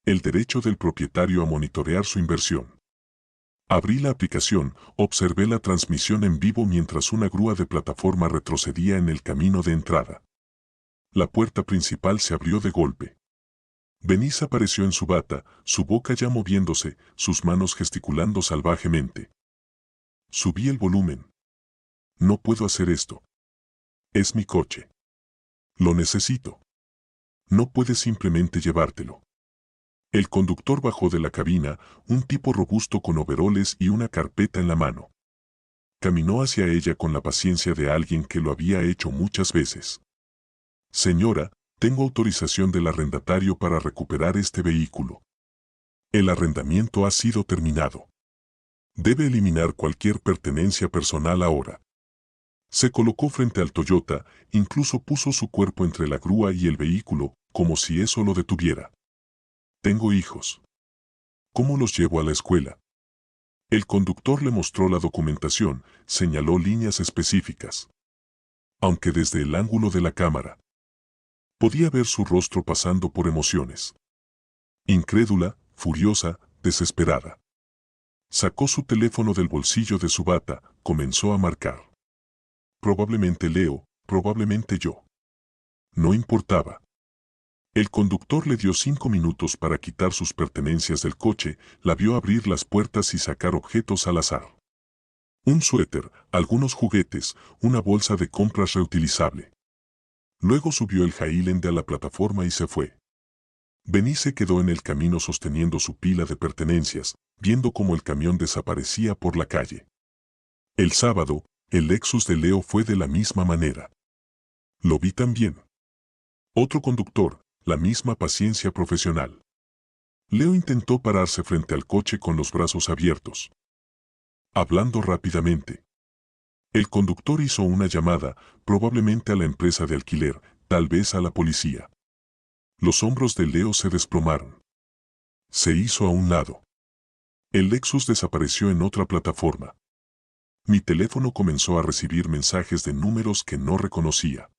El derecho del propietario a monitorear su inversión. Abrí la aplicación, observé la transmisión en vivo mientras una grúa de plataforma retrocedía en el camino de entrada. La puerta principal se abrió de golpe. Benice apareció en su bata, su boca ya moviéndose, sus manos gesticulando salvajemente. Subí el volumen. No puedo hacer esto. Es mi coche. Lo necesito. No puedes simplemente llevártelo. El conductor bajó de la cabina, un tipo robusto con overoles y una carpeta en la mano. Caminó hacia ella con la paciencia de alguien que lo había hecho muchas veces. Señora, tengo autorización del arrendatario para recuperar este vehículo. El arrendamiento ha sido terminado. Debe eliminar cualquier pertenencia personal ahora. Se colocó frente al Toyota, incluso puso su cuerpo entre la grúa y el vehículo, como si eso lo detuviera. Tengo hijos. ¿Cómo los llevo a la escuela? El conductor le mostró la documentación, señaló líneas específicas. Aunque desde el ángulo de la cámara podía ver su rostro pasando por emociones. Incrédula, furiosa, desesperada. Sacó su teléfono del bolsillo de su bata, comenzó a marcar. Probablemente Leo, probablemente yo. No importaba. El conductor le dio 5 minutos para quitar sus pertenencias del coche, la vio abrir las puertas y sacar objetos al azar. Un suéter, algunos juguetes, una bolsa de compras reutilizable. Luego subió el Highland a la plataforma y se fue. Benny se quedó en el camino sosteniendo su pila de pertenencias, viendo cómo el camión desaparecía por la calle. El sábado, el Lexus de Leo fue de la misma manera. Lo vi también. Otro conductor, la misma paciencia profesional. Leo intentó pararse frente al coche con los brazos abiertos, hablando rápidamente. El conductor hizo una llamada, probablemente a la empresa de alquiler, tal vez a la policía. Los hombros de Leo se desplomaron. Se hizo a un lado. El Lexus desapareció en otra plataforma. Mi teléfono comenzó a recibir mensajes de números que no reconocía.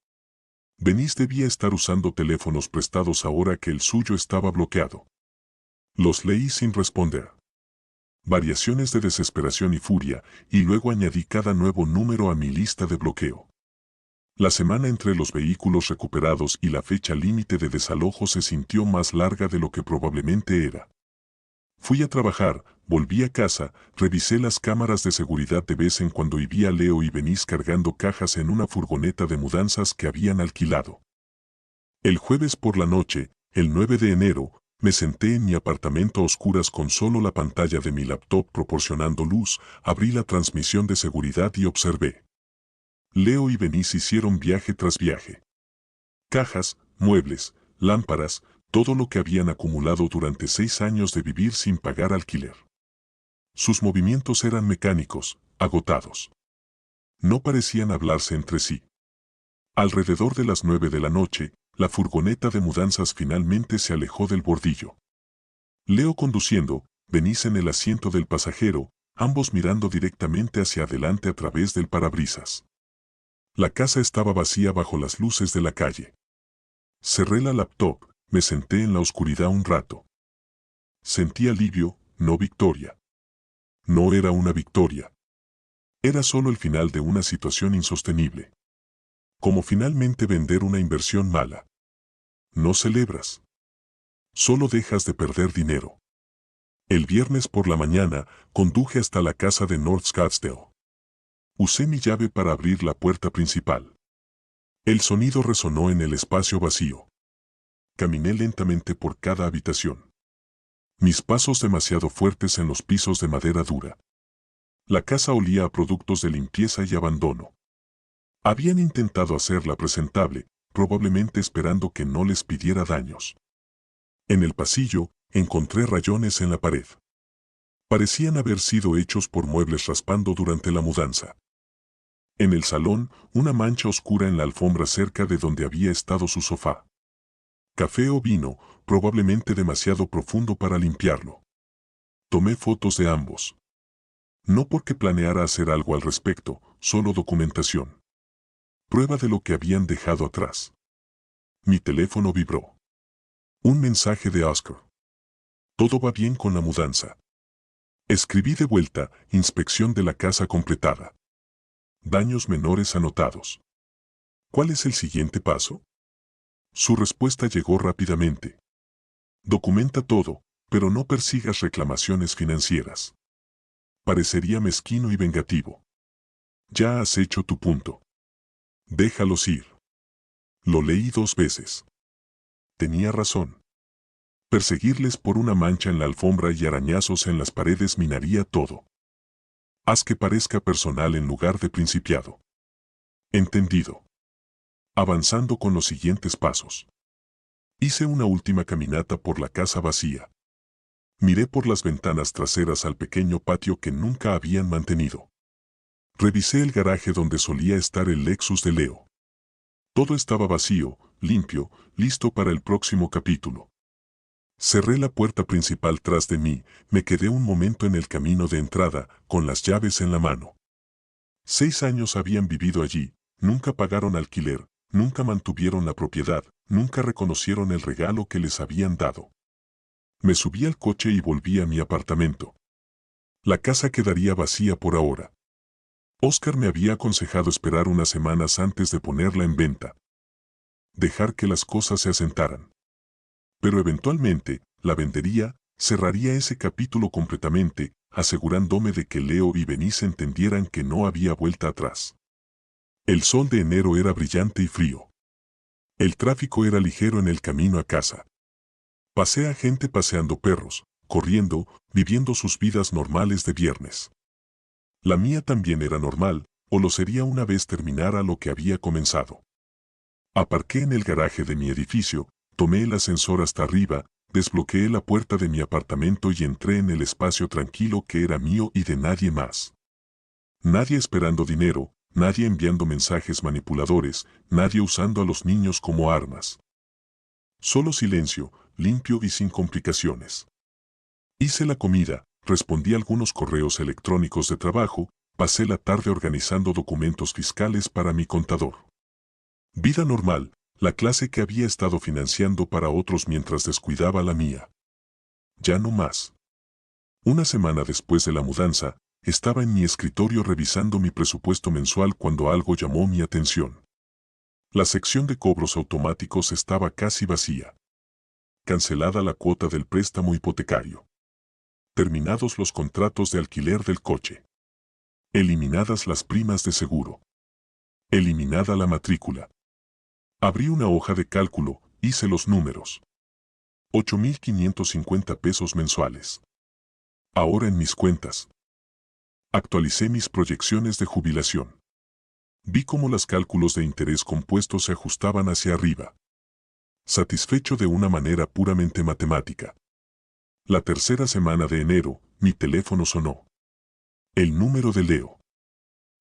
Benny debía estar usando teléfonos prestados ahora que el suyo estaba bloqueado. Los leí sin responder. Variaciones de desesperación y furia, y luego añadí cada nuevo número a mi lista de bloqueo. La semana entre los vehículos recuperados y la fecha límite de desalojo se sintió más larga de lo que probablemente era. Fui a trabajar, volví a casa, revisé las cámaras de seguridad de vez en cuando y vi a Leo y Benny cargando cajas en una furgoneta de mudanzas que habían alquilado. El jueves por la noche, el 9 de enero, me senté en mi apartamento a oscuras con solo la pantalla de mi laptop proporcionando luz, abrí la transmisión de seguridad y observé. Leo y Benny hicieron viaje tras viaje. Cajas, muebles, lámparas, todo lo que habían acumulado durante 6 años de vivir sin pagar alquiler. Sus movimientos eran mecánicos, agotados. No parecían hablarse entre sí. Alrededor de las 9 de la noche, la furgoneta de mudanzas finalmente se alejó del bordillo. Leo conduciendo, Benny en el asiento del pasajero, ambos mirando directamente hacia adelante a través del parabrisas. La casa estaba vacía bajo las luces de la calle. Cerré la laptop, me senté en la oscuridad un rato. Sentí alivio, no victoria. No era una victoria. Era solo el final de una situación insostenible. Como finalmente vender una inversión mala. No celebras. Solo dejas de perder dinero. El viernes por la mañana, conduje hasta la casa de North Scottsdale. Usé mi llave para abrir la puerta principal. El sonido resonó en el espacio vacío. Caminé lentamente por cada habitación. Mis pasos demasiado fuertes en los pisos de madera dura. La casa olía a productos de limpieza y abandono. Habían intentado hacerla presentable, probablemente esperando que no les pidiera daños. En el pasillo, encontré rayones en la pared. Parecían haber sido hechos por muebles raspando durante la mudanza. En el salón, una mancha oscura en la alfombra cerca de donde había estado su sofá. Café o vino, probablemente demasiado profundo para limpiarlo. Tomé fotos de ambos. No porque planeara hacer algo al respecto, solo documentación. Prueba de lo que habían dejado atrás. Mi teléfono vibró. Un mensaje de Oscar. Todo va bien con la mudanza. Escribí de vuelta, inspección de la casa completada. Daños menores anotados. ¿Cuál es el siguiente paso? Su respuesta llegó rápidamente. Documenta todo, pero no persigas reclamaciones financieras. Parecería mezquino y vengativo. Ya has hecho tu punto. Déjalos ir. Lo leí 2 veces. Tenía razón. Perseguirles por una mancha en la alfombra y arañazos en las paredes minaría todo. Haz que parezca personal en lugar de principiado. Entendido. Avanzando con los siguientes pasos. Hice una última caminata por la casa vacía. Miré por las ventanas traseras al pequeño patio que nunca habían mantenido. Revisé el garaje donde solía estar el Lexus de Leo. Todo estaba vacío, limpio, listo para el próximo capítulo. Cerré la puerta principal tras de mí, me quedé un momento en el camino de entrada, con las llaves en la mano. 6 años habían vivido allí, nunca pagaron alquiler, nunca mantuvieron la propiedad, nunca reconocieron el regalo que les habían dado. Me subí al coche y volví a mi apartamento. La casa quedaría vacía por ahora. Oscar me había aconsejado esperar unas semanas antes de ponerla en venta. Dejar que las cosas se asentaran. Pero eventualmente, la vendería, cerraría ese capítulo completamente, asegurándome de que Leo y Benice entendieran que no había vuelta atrás. El sol de enero era brillante y frío. El tráfico era ligero en el camino a casa. Pasé a gente paseando perros, corriendo, viviendo sus vidas normales de viernes. La mía también era normal, o lo sería una vez terminara lo que había comenzado. Aparqué en el garaje de mi edificio, tomé el ascensor hasta arriba, desbloqueé la puerta de mi apartamento y entré en el espacio tranquilo que era mío y de nadie más. Nadie esperando dinero, nadie enviando mensajes manipuladores, nadie usando a los niños como armas. Solo silencio, limpio y sin complicaciones. Hice la comida, respondí algunos correos electrónicos de trabajo, pasé la tarde organizando documentos fiscales para mi contador. Vida normal, la clase que había estado financiando para otros mientras descuidaba la mía. Ya no más. Una semana después de la mudanza, estaba en mi escritorio revisando mi presupuesto mensual cuando algo llamó mi atención. La sección de cobros automáticos estaba casi vacía. Cancelada la cuota del préstamo hipotecario. Terminados los contratos de alquiler del coche. Eliminadas las primas de seguro. Eliminada la matrícula. Abrí una hoja de cálculo, hice los números. 8.550 pesos mensuales. Ahora en mis cuentas. Actualicé mis proyecciones de jubilación. Vi cómo los cálculos de interés compuesto se ajustaban hacia arriba. Satisfecho de una manera puramente matemática. La tercera semana de enero, mi teléfono sonó. El número de Leo.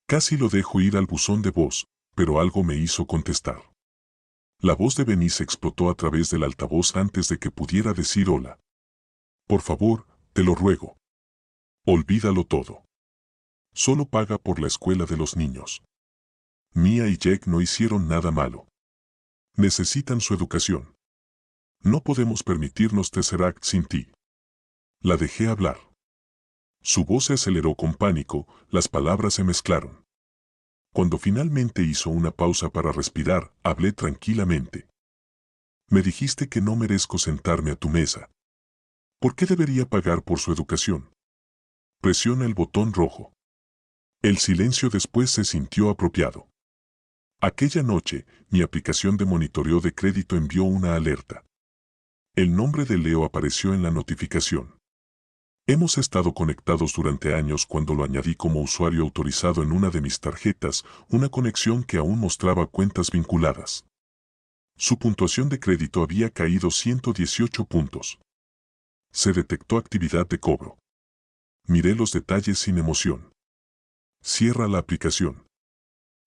Casi lo dejo ir al buzón de voz, pero algo me hizo contestar. La voz de Benice explotó a través del altavoz antes de que pudiera decir hola. Por favor, te lo ruego. Olvídalo todo. Solo paga por la escuela de los niños. Mia y Jack no hicieron nada malo. Necesitan su educación. No podemos permitirnos Tesseract sin ti. La dejé hablar. Su voz se aceleró con pánico, las palabras se mezclaron. Cuando finalmente hizo una pausa para respirar, hablé tranquilamente. Me dijiste que no merezco sentarme a tu mesa. ¿Por qué debería pagar por su educación? Presiona el botón rojo. El silencio después se sintió apropiado. Aquella noche, mi aplicación de monitoreo de crédito envió una alerta. El nombre de Leo apareció en la notificación. Hemos estado conectados durante años cuando lo añadí como usuario autorizado en una de mis tarjetas, una conexión que aún mostraba cuentas vinculadas. Su puntuación de crédito había caído 118 puntos. Se detectó actividad de cobro. Miré los detalles sin emoción. Cierra la aplicación.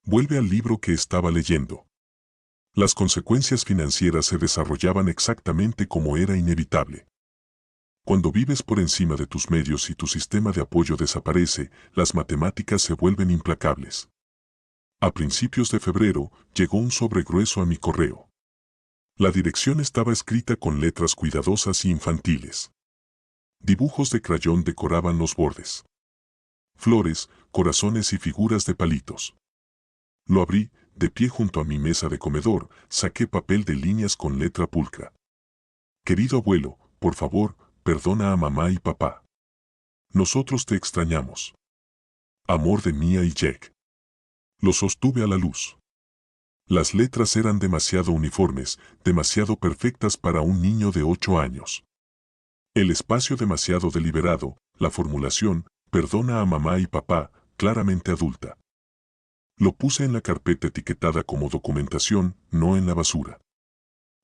Vuelve al libro que estaba leyendo. Las consecuencias financieras se desarrollaban exactamente como era inevitable. Cuando vives por encima de tus medios y tu sistema de apoyo desaparece, las matemáticas se vuelven implacables. A principios de febrero, llegó un sobre grueso a mi correo. La dirección estaba escrita con letras cuidadosas y infantiles. Dibujos de crayón decoraban los bordes. Flores, corazones y figuras de palitos. Lo abrí, de pie junto a mi mesa de comedor, saqué papel de líneas con letra pulcra. Querido abuelo, por favor, perdona a mamá y papá. Nosotros te extrañamos. Amor de Mia y Jack. Lo sostuve a la luz. Las letras eran demasiado uniformes, demasiado perfectas para un niño de 8 años. El espacio demasiado deliberado, la formulación, Perdona a mamá y papá, claramente adulta. Lo puse en la carpeta etiquetada como documentación, no en la basura.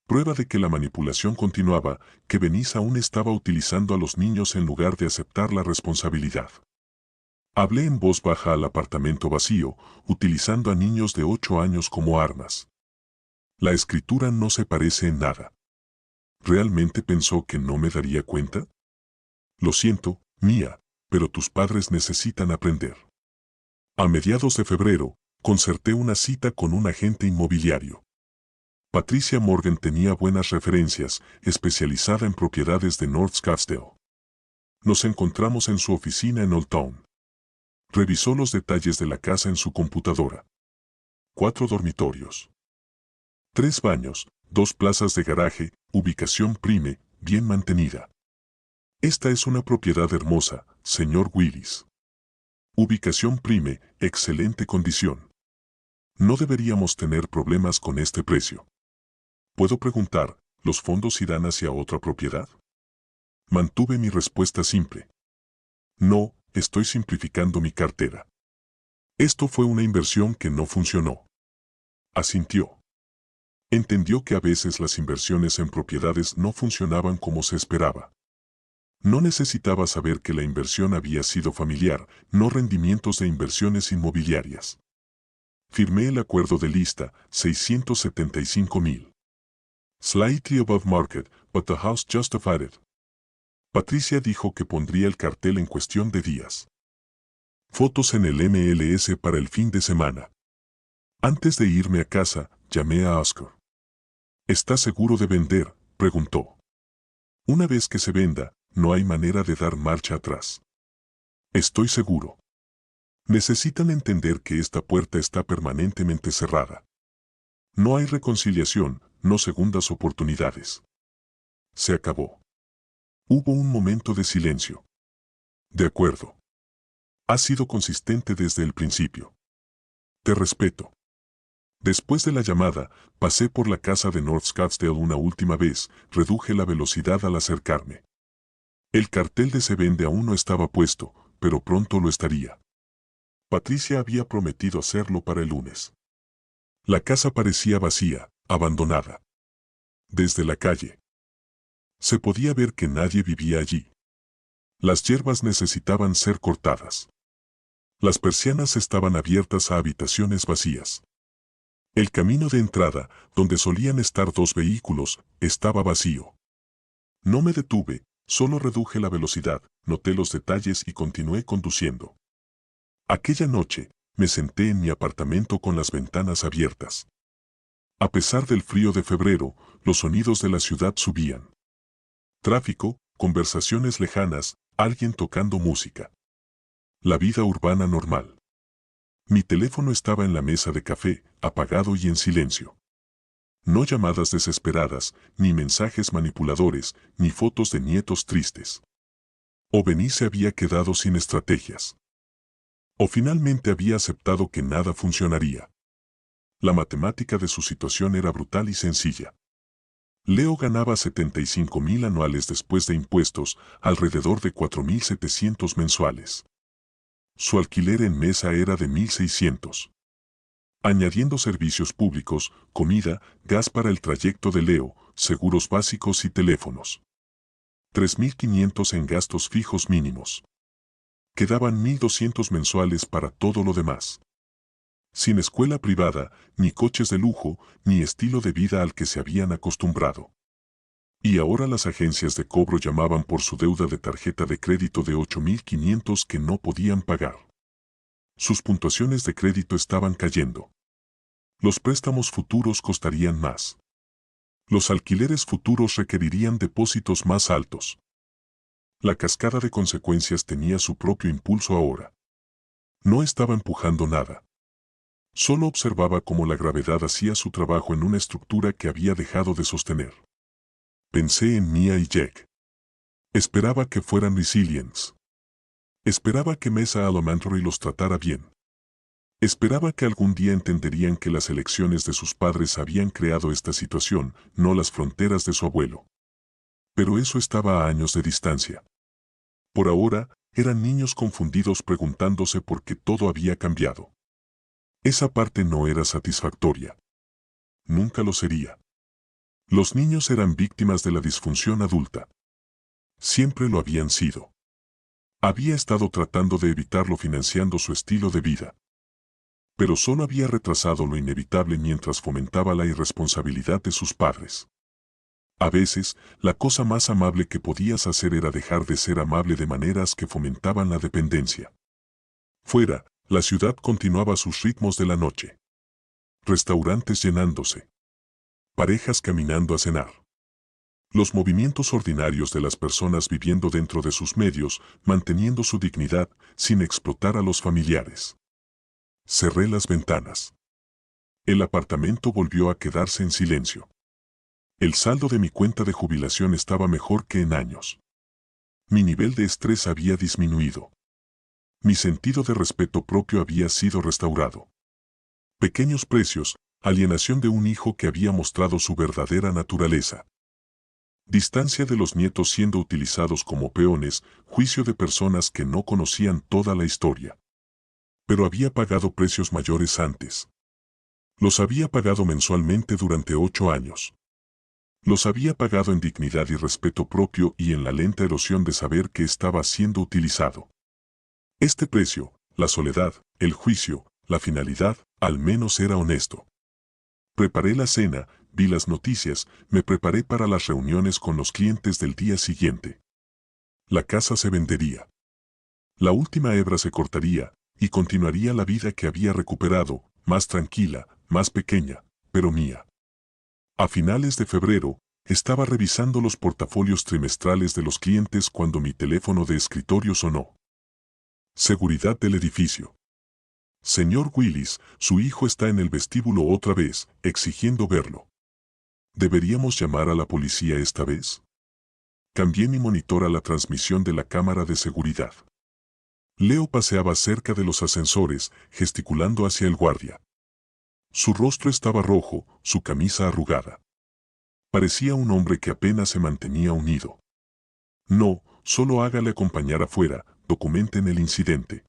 Prueba de que la manipulación continuaba, que Venice aún estaba utilizando a los niños en lugar de aceptar la responsabilidad. Hablé en voz baja al apartamento vacío, utilizando a niños de 8 años como armas. La escritura no se parece en nada. ¿Realmente pensó que no me daría cuenta? Lo siento, Mía, pero tus padres necesitan aprender. A mediados de febrero, concerté una cita con un agente inmobiliario. Patricia Morgan tenía buenas referencias, especializada en propiedades de North Scottsdale. Nos encontramos en su oficina en Old Town. Revisó los detalles de la casa en su computadora. 4 dormitorios. 3 baños, 2 plazas de garaje, ubicación prime, bien mantenida. Esta es una propiedad hermosa, señor Willis. Ubicación prime, excelente condición. No deberíamos tener problemas con este precio. ¿Puedo preguntar, los fondos irán hacia otra propiedad? Mantuve mi respuesta simple. No, estoy simplificando mi cartera. Esto fue una inversión que no funcionó. Asintió. Entendió que a veces las inversiones en propiedades no funcionaban como se esperaba. No necesitaba saber que la inversión había sido familiar, no rendimientos de inversiones inmobiliarias. Firmé el acuerdo de lista, 675,000. Slightly above market, but the house justified it. Patricia dijo que pondría el cartel en cuestión de días. Fotos en el MLS para el fin de semana. Antes de irme a casa, llamé a Oscar. ¿Está seguro de vender?, preguntó. Una vez que se venda, no hay manera de dar marcha atrás. Estoy seguro. Necesitan entender que esta puerta está permanentemente cerrada. No hay reconciliación, no segundas oportunidades. Se acabó. Hubo un momento de silencio. De acuerdo. Has sido consistente desde el principio. Te respeto. Después de la llamada, pasé por la casa de North Scottsdale una última vez, reduje la velocidad al acercarme. El cartel de se vende aún no estaba puesto, pero pronto lo estaría. Patricia había prometido hacerlo para el lunes. La casa parecía vacía, abandonada. Desde la calle se podía ver que nadie vivía allí. Las hierbas necesitaban ser cortadas. Las persianas estaban abiertas a habitaciones vacías. El camino de entrada, donde solían estar 2 vehículos, estaba vacío. No me detuve, solo reduje la velocidad, noté los detalles y continué conduciendo. Aquella noche, me senté en mi apartamento con las ventanas abiertas. A pesar del frío de febrero, los sonidos de la ciudad subían. Tráfico, conversaciones lejanas, alguien tocando música. La vida urbana normal. Mi teléfono estaba en la mesa de café, apagado y en silencio. No llamadas desesperadas, ni mensajes manipuladores, ni fotos de nietos tristes. O Venice había quedado sin estrategias. O finalmente había aceptado que nada funcionaría. La matemática de su situación era brutal y sencilla. Leo ganaba 75,000 anuales después de impuestos, alrededor de 4,700 mensuales. Su alquiler en mesa era de 1,600. Añadiendo servicios públicos, comida, gas para el trayecto de Leo, seguros básicos y teléfonos. 3,500 en gastos fijos mínimos. Quedaban 1,200 mensuales para todo lo demás. Sin escuela privada, ni coches de lujo, ni estilo de vida al que se habían acostumbrado. Y ahora las agencias de cobro llamaban por su deuda de tarjeta de crédito de 8,500 que no podían pagar. Sus puntuaciones de crédito estaban cayendo. Los préstamos futuros costarían más. Los alquileres futuros requerirían depósitos más altos. La cascada de consecuencias tenía su propio impulso ahora. No estaba empujando nada. Solo observaba cómo la gravedad hacía su trabajo en una estructura que había dejado de sostener. Pensé en Mia y Jack. Esperaba que fueran resilients. Esperaba que Mesa Elementary los tratara bien. Esperaba que algún día entenderían que las elecciones de sus padres habían creado esta situación, no las fronteras de su abuelo. Pero eso estaba a años de distancia. Por ahora, eran niños confundidos preguntándose por qué todo había cambiado. Esa parte no era satisfactoria. Nunca lo sería. Los niños eran víctimas de la disfunción adulta. Siempre lo habían sido. Había estado tratando de evitarlo financiando su estilo de vida. Pero solo había retrasado lo inevitable mientras fomentaba la irresponsabilidad de sus padres. A veces, la cosa más amable que podías hacer era dejar de ser amable de maneras que fomentaban la dependencia. Fuera, la ciudad continuaba sus ritmos de la noche. Restaurantes llenándose. Parejas caminando a cenar. Los movimientos ordinarios de las personas viviendo dentro de sus medios, manteniendo su dignidad, sin explotar a los familiares. Cerré las ventanas. El apartamento volvió a quedarse en silencio. El saldo de mi cuenta de jubilación estaba mejor que en años. Mi nivel de estrés había disminuido. Mi sentido de respeto propio había sido restaurado. Pequeños precios, alienación de un hijo que había mostrado su verdadera naturaleza. Distancia de los nietos siendo utilizados como peones, juicio de personas que no conocían toda la historia. Pero había pagado precios mayores antes. Los había pagado mensualmente durante 8 años. Los había pagado en dignidad y respeto propio y en la lenta erosión de saber que estaba siendo utilizado. Este precio, la soledad, el juicio, la finalidad, al menos era honesto. Preparé la cena, vi las noticias, me preparé para las reuniones con los clientes del día siguiente. La casa se vendería. La última hebra se cortaría, y continuaría la vida que había recuperado, más tranquila, más pequeña, pero mía. A finales de febrero, estaba revisando los portafolios trimestrales de los clientes cuando mi teléfono de escritorio sonó. Seguridad del edificio. Señor Willis, su hijo está en el vestíbulo otra vez, exigiendo verlo. ¿Deberíamos llamar a la policía esta vez? Cambié mi monitor a la transmisión de la cámara de seguridad. Leo paseaba cerca de los ascensores, gesticulando hacia el guardia. Su rostro estaba rojo, su camisa arrugada. Parecía un hombre que apenas se mantenía unido. No, solo hágale acompañar afuera, documenten el incidente.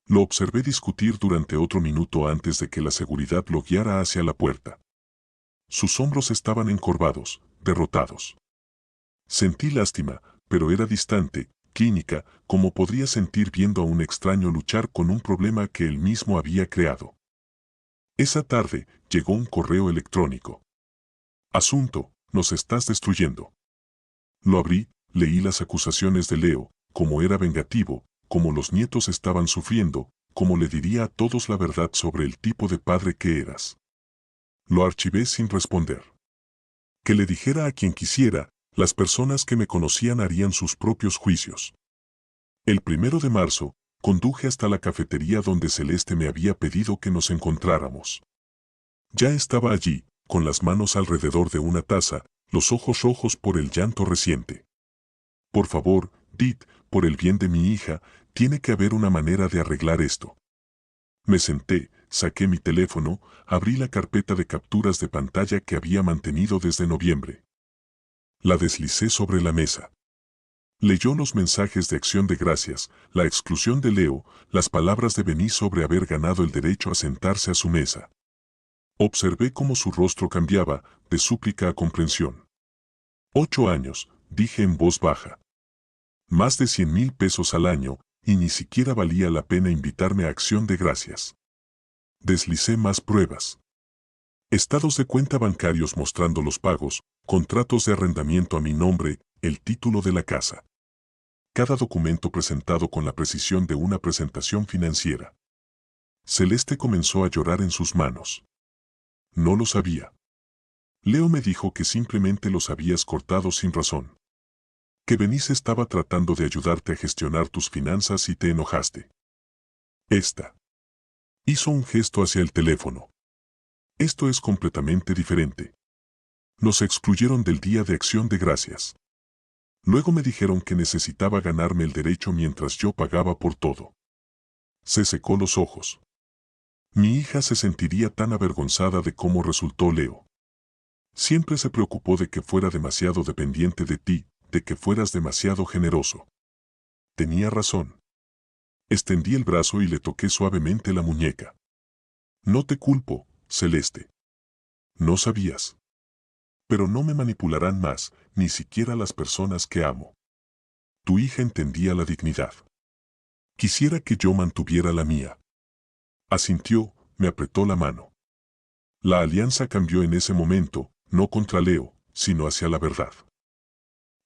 Lo observé discutir durante otro minuto antes de que la seguridad lo guiara hacia la puerta. Sus hombros estaban encorvados, derrotados. Sentí lástima, pero era distante, clínica, como podría sentir viendo a un extraño luchar con un problema que él mismo había creado. Esa tarde, llegó un correo electrónico. Asunto, nos estás destruyendo. Lo abrí, leí las acusaciones de Leo, como era vengativo, como los nietos estaban sufriendo, como le diría a todos la verdad sobre el tipo de padre que eras. Lo archivé sin responder. Que le dijera a quien quisiera, las personas que me conocían harían sus propios juicios. El 1 de marzo, conduje hasta la cafetería donde Celeste me había pedido que nos encontráramos. Ya estaba allí, con las manos alrededor de una taza, los ojos rojos por el llanto reciente. Por favor, Dit, por el bien de mi hija, tiene que haber una manera de arreglar esto. Me senté, saqué mi teléfono, abrí la carpeta de capturas de pantalla que había mantenido desde noviembre. La deslicé sobre la mesa. Leyó los mensajes de acción de gracias, la exclusión de Leo, las palabras de Bení sobre haber ganado el derecho a sentarse a su mesa. Observé cómo su rostro cambiaba, de súplica a comprensión. 8 años, dije en voz baja. Más de 100,000 pesos al año, y ni siquiera valía la pena invitarme a acción de gracias. Deslicé más pruebas. Estados de cuenta bancarios mostrando los pagos, contratos de arrendamiento a mi nombre, el título de la casa. Cada documento presentado con la precisión de una presentación financiera. Celeste comenzó a llorar en sus manos. No lo sabía. Leo me dijo que simplemente los habías cortado sin razón. Que Benice estaba tratando de ayudarte a gestionar tus finanzas y te enojaste. Esta. Hizo un gesto hacia el teléfono. Esto es completamente diferente. Nos excluyeron del Día de Acción de Gracias. Luego me dijeron que necesitaba ganarme el derecho mientras yo pagaba por todo. Se secó los ojos. Mi hija se sentiría tan avergonzada de cómo resultó Leo. Siempre se preocupó de que fuera demasiado dependiente de ti, de que fueras demasiado generoso. Tenía razón. Extendí el brazo y le toqué suavemente la muñeca. No te culpo, Celeste. No sabías. Pero no me manipularán más, ni siquiera las personas que amo. Tu hija entendía la dignidad. Quisiera que yo mantuviera la mía. Asintió, me apretó la mano. La alianza cambió en ese momento, no contra Leo, sino hacia la verdad.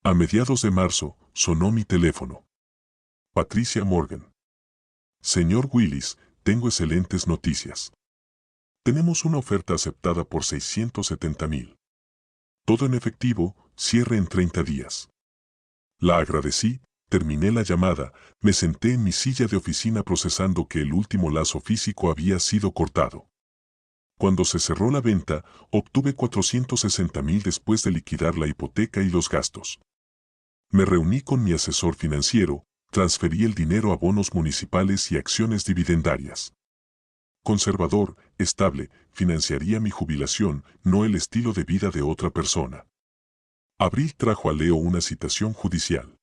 A mediados de marzo, sonó mi teléfono. Patricia Morgan. Señor Willis, tengo excelentes noticias. Tenemos una oferta aceptada por 670,000. Todo en efectivo, cierre en 30 días. La agradecí, terminé la llamada, me senté en mi silla de oficina procesando que el último lazo físico había sido cortado. Cuando se cerró la venta, obtuve 460,000 después de liquidar la hipoteca y los gastos. Me reuní con mi asesor financiero, transferí el dinero a bonos municipales y acciones dividendarias. Conservador, estable, financiaría mi jubilación, no el estilo de vida de otra persona. Abril trajo a Leo una citación judicial.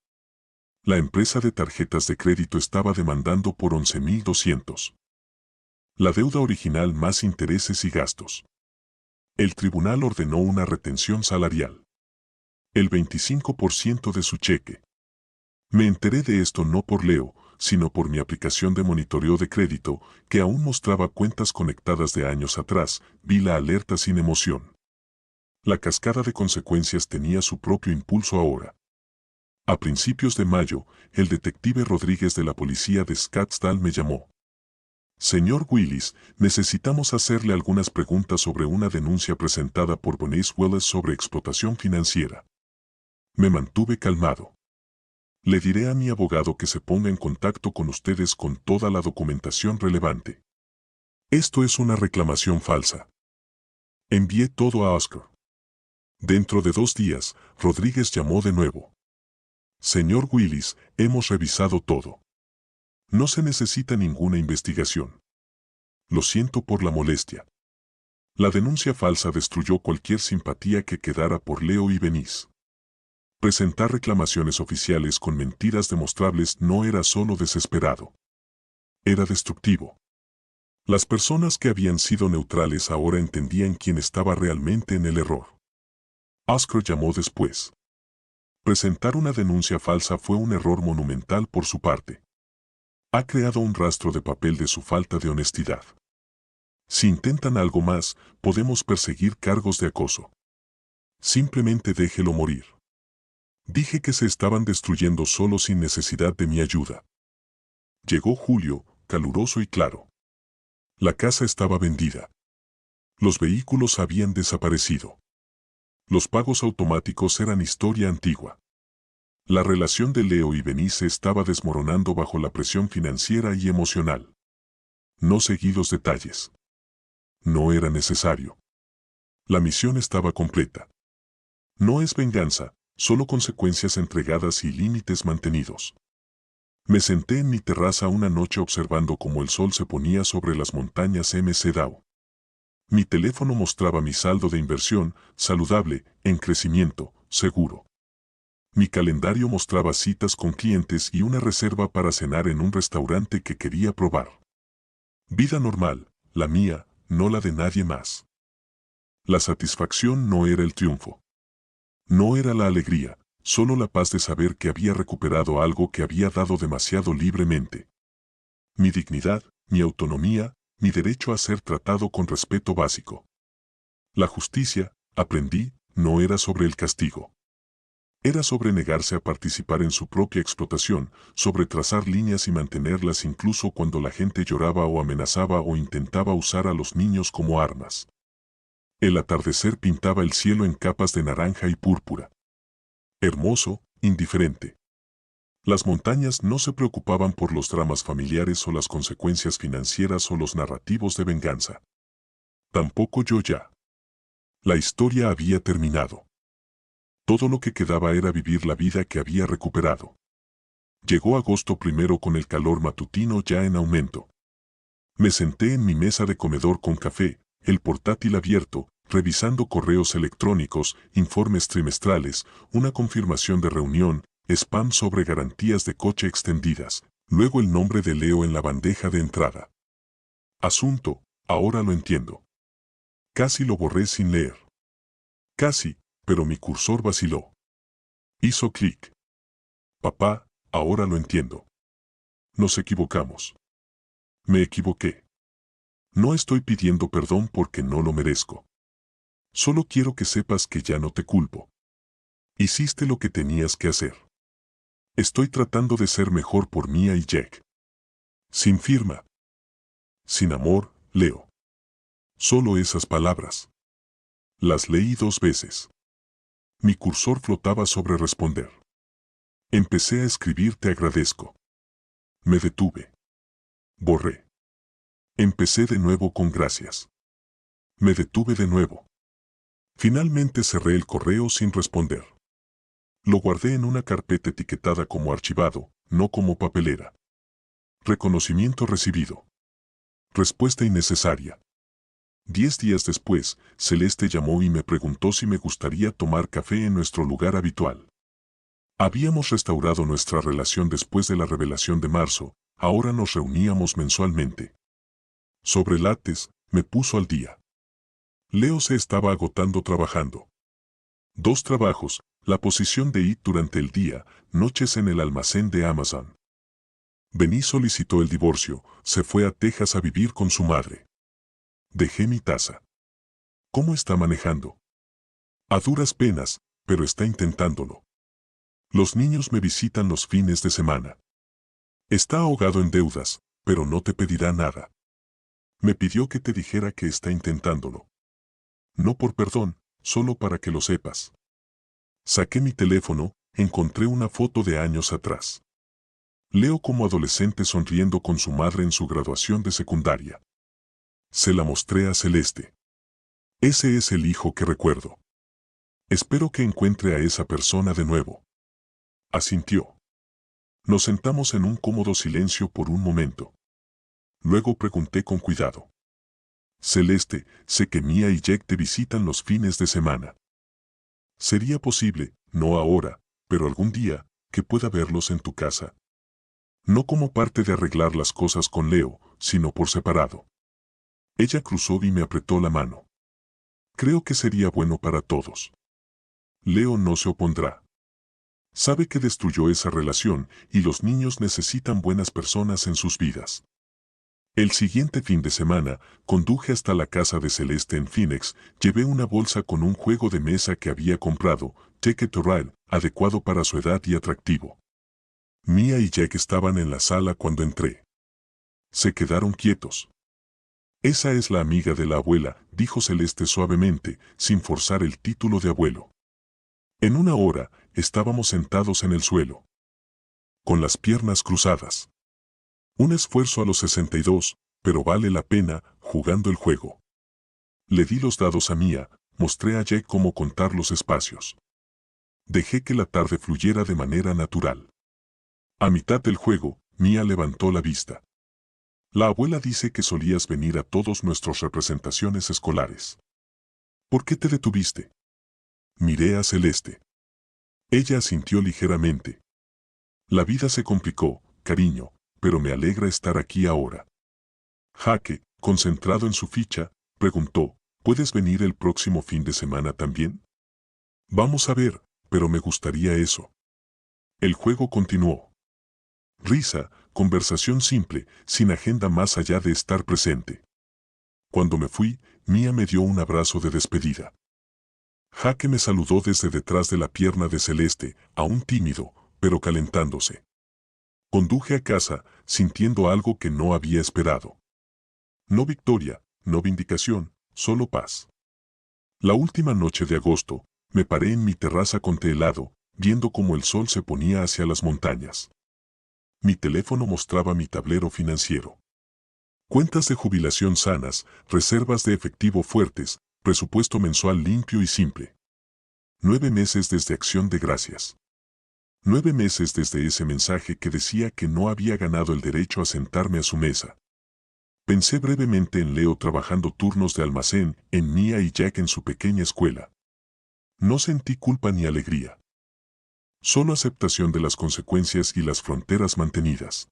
La empresa de tarjetas de crédito estaba demandando por 11,200. La deuda original más intereses y gastos. El tribunal ordenó una retención salarial. El 25% de su cheque. Me enteré de esto no por Leo, sino por mi aplicación de monitoreo de crédito, que aún mostraba cuentas conectadas de años atrás. Vi la alerta sin emoción. La cascada de consecuencias tenía su propio impulso ahora. A principios de mayo, el detective Rodríguez de la policía de Scottsdale me llamó. Señor Willis, necesitamos hacerle algunas preguntas sobre una denuncia presentada por Bernice Willis sobre explotación financiera. Me mantuve calmado. Le diré a mi abogado que se ponga en contacto con ustedes con toda la documentación relevante. Esto es una reclamación falsa. Envié todo a Oscar. Dentro de 2 días, Rodríguez llamó de nuevo. Señor Willis, hemos revisado todo. No se necesita ninguna investigación. Lo siento por la molestia. La denuncia falsa destruyó cualquier simpatía que quedara por Leo y Bernice. Presentar reclamaciones oficiales con mentiras demostrables no era solo desesperado. Era destructivo. Las personas que habían sido neutrales ahora entendían quién estaba realmente en el error. Oscar llamó después. Presentar una denuncia falsa fue un error monumental por su parte. Ha creado un rastro de papel de su falta de honestidad. Si intentan algo más, podemos perseguir cargos de acoso. Simplemente déjelo morir. Dije que se estaban destruyendo solo sin necesidad de mi ayuda. Llegó julio, caluroso y claro. La casa estaba vendida. Los vehículos habían desaparecido. Los pagos automáticos eran historia antigua. La relación de Leo y Bernice estaba desmoronando bajo la presión financiera y emocional. No seguí los detalles. No era necesario. La misión estaba completa. No es venganza, solo consecuencias entregadas y límites mantenidos. Me senté en mi terraza una noche observando cómo el sol se ponía sobre las montañas McDowell. Mi teléfono mostraba mi saldo de inversión, saludable, en crecimiento, seguro. Mi calendario mostraba citas con clientes y una reserva para cenar en un restaurante que quería probar. Vida normal, la mía, no la de nadie más. La satisfacción no era el triunfo. No era la alegría, solo la paz de saber que había recuperado algo que había dado demasiado libremente. Mi dignidad, mi autonomía, mi derecho a ser tratado con respeto básico. La justicia, aprendí, no era sobre el castigo. Era sobre negarse a participar en su propia explotación, sobre trazar líneas y mantenerlas incluso cuando la gente lloraba o amenazaba o intentaba usar a los niños como armas. El atardecer pintaba el cielo en capas de naranja y púrpura. Hermoso, indiferente. Las montañas no se preocupaban por los dramas familiares o las consecuencias financieras o los narrativos de venganza. Tampoco yo ya. La historia había terminado. Todo lo que quedaba era vivir la vida que había recuperado. Llegó agosto primero con el calor matutino ya en aumento. Me senté en mi mesa de comedor con café, el portátil abierto, revisando correos electrónicos, informes trimestrales, una confirmación de reunión, spam sobre garantías de coche extendidas, luego el nombre de Leo en la bandeja de entrada. Asunto, ahora lo entiendo. Casi lo borré sin leer. Casi, pero mi cursor vaciló. Hizo clic. Papá, ahora lo entiendo. Nos equivocamos. Me equivoqué. No estoy pidiendo perdón porque no lo merezco. Solo quiero que sepas que ya no te culpo. Hiciste lo que tenías que hacer. Estoy tratando de ser mejor por Mia y Jack. Sin firma. Sin amor, Leo. Solo esas palabras. Las leí 2 veces. Mi cursor flotaba sobre responder. Empecé a escribir te agradezco. Me detuve. Borré. Empecé de nuevo con gracias. Me detuve de nuevo. Finalmente cerré el correo sin responder. Lo guardé en una carpeta etiquetada como archivado, no como papelera. Reconocimiento recibido. Respuesta innecesaria. 10 días después, Celeste llamó y me preguntó si me gustaría tomar café en nuestro lugar habitual. Habíamos restaurado nuestra relación después de la revelación de marzo, ahora nos reuníamos mensualmente. Sobre lates, me puso al día. Leo se estaba agotando trabajando. 2 trabajos, la posición de IT durante el día, noches en el almacén de Amazon. Benny solicitó el divorcio, se fue a Texas a vivir con su madre. Dejé mi taza. ¿Cómo está manejando? A duras penas, pero está intentándolo. Los niños me visitan los fines de semana. Está ahogado en deudas, pero no te pedirá nada. Me pidió que te dijera que está intentándolo. No por perdón, solo para que lo sepas. Saqué mi teléfono, encontré una foto de años atrás. Leo como adolescente sonriendo con su madre en su graduación de secundaria. Se la mostré a Celeste. Ese es el hijo que recuerdo. Espero que encuentre a esa persona de nuevo. Asintió. Nos sentamos en un cómodo silencio por un momento. Luego pregunté con cuidado. Celeste, sé que Mia y Jack te visitan los fines de semana. Sería posible, no ahora, pero algún día, que pueda verlos en tu casa. No como parte de arreglar las cosas con Leo, sino por separado. Ella cruzó y me apretó la mano. Creo que sería bueno para todos. Leo no se opondrá. Sabe que destruyó esa relación y los niños necesitan buenas personas en sus vidas. El siguiente fin de semana, conduje hasta la casa de Celeste en Phoenix, llevé una bolsa con un juego de mesa que había comprado, Ticket to Ride, adecuado para su edad y atractivo. Mia y Jack estaban en la sala cuando entré. Se quedaron quietos. Esa es la amiga de la abuela, dijo Celeste suavemente, sin forzar el título de abuelo. En una hora, estábamos sentados en el suelo. Con las piernas cruzadas. Un esfuerzo a los 62, pero vale la pena, jugando el juego. Le di los dados a Mia, mostré a Jack cómo contar los espacios. Dejé que la tarde fluyera de manera natural. A mitad del juego, Mia levantó la vista. La abuela dice que solías venir a todas nuestras representaciones escolares. ¿Por qué te detuviste? Miré a Celeste. Ella asintió ligeramente. La vida se complicó, cariño, pero me alegra estar aquí ahora. Jaque, concentrado en su ficha, preguntó, ¿puedes venir el próximo fin de semana también? Vamos a ver, pero me gustaría eso. El juego continuó. Risa, conversación simple, sin agenda más allá de estar presente. Cuando me fui, Mia me dio un abrazo de despedida. Jaque me saludó desde detrás de la pierna de Celeste, aún tímido, pero calentándose. Conduje a casa, sintiendo algo que no había esperado. No victoria, no vindicación, solo paz. La última noche de agosto, me paré en mi terraza con té helado, viendo cómo el sol se ponía hacia las montañas. Mi teléfono mostraba mi tablero financiero. Cuentas de jubilación sanas, reservas de efectivo fuertes, presupuesto mensual limpio y simple. 9 meses desde Acción de Gracias. 9 meses desde ese mensaje que decía que no había ganado el derecho a sentarme a su mesa. Pensé brevemente en Leo trabajando turnos de almacén, en Mia y Jack en su pequeña escuela. No sentí culpa ni alegría. Solo aceptación de las consecuencias y las fronteras mantenidas.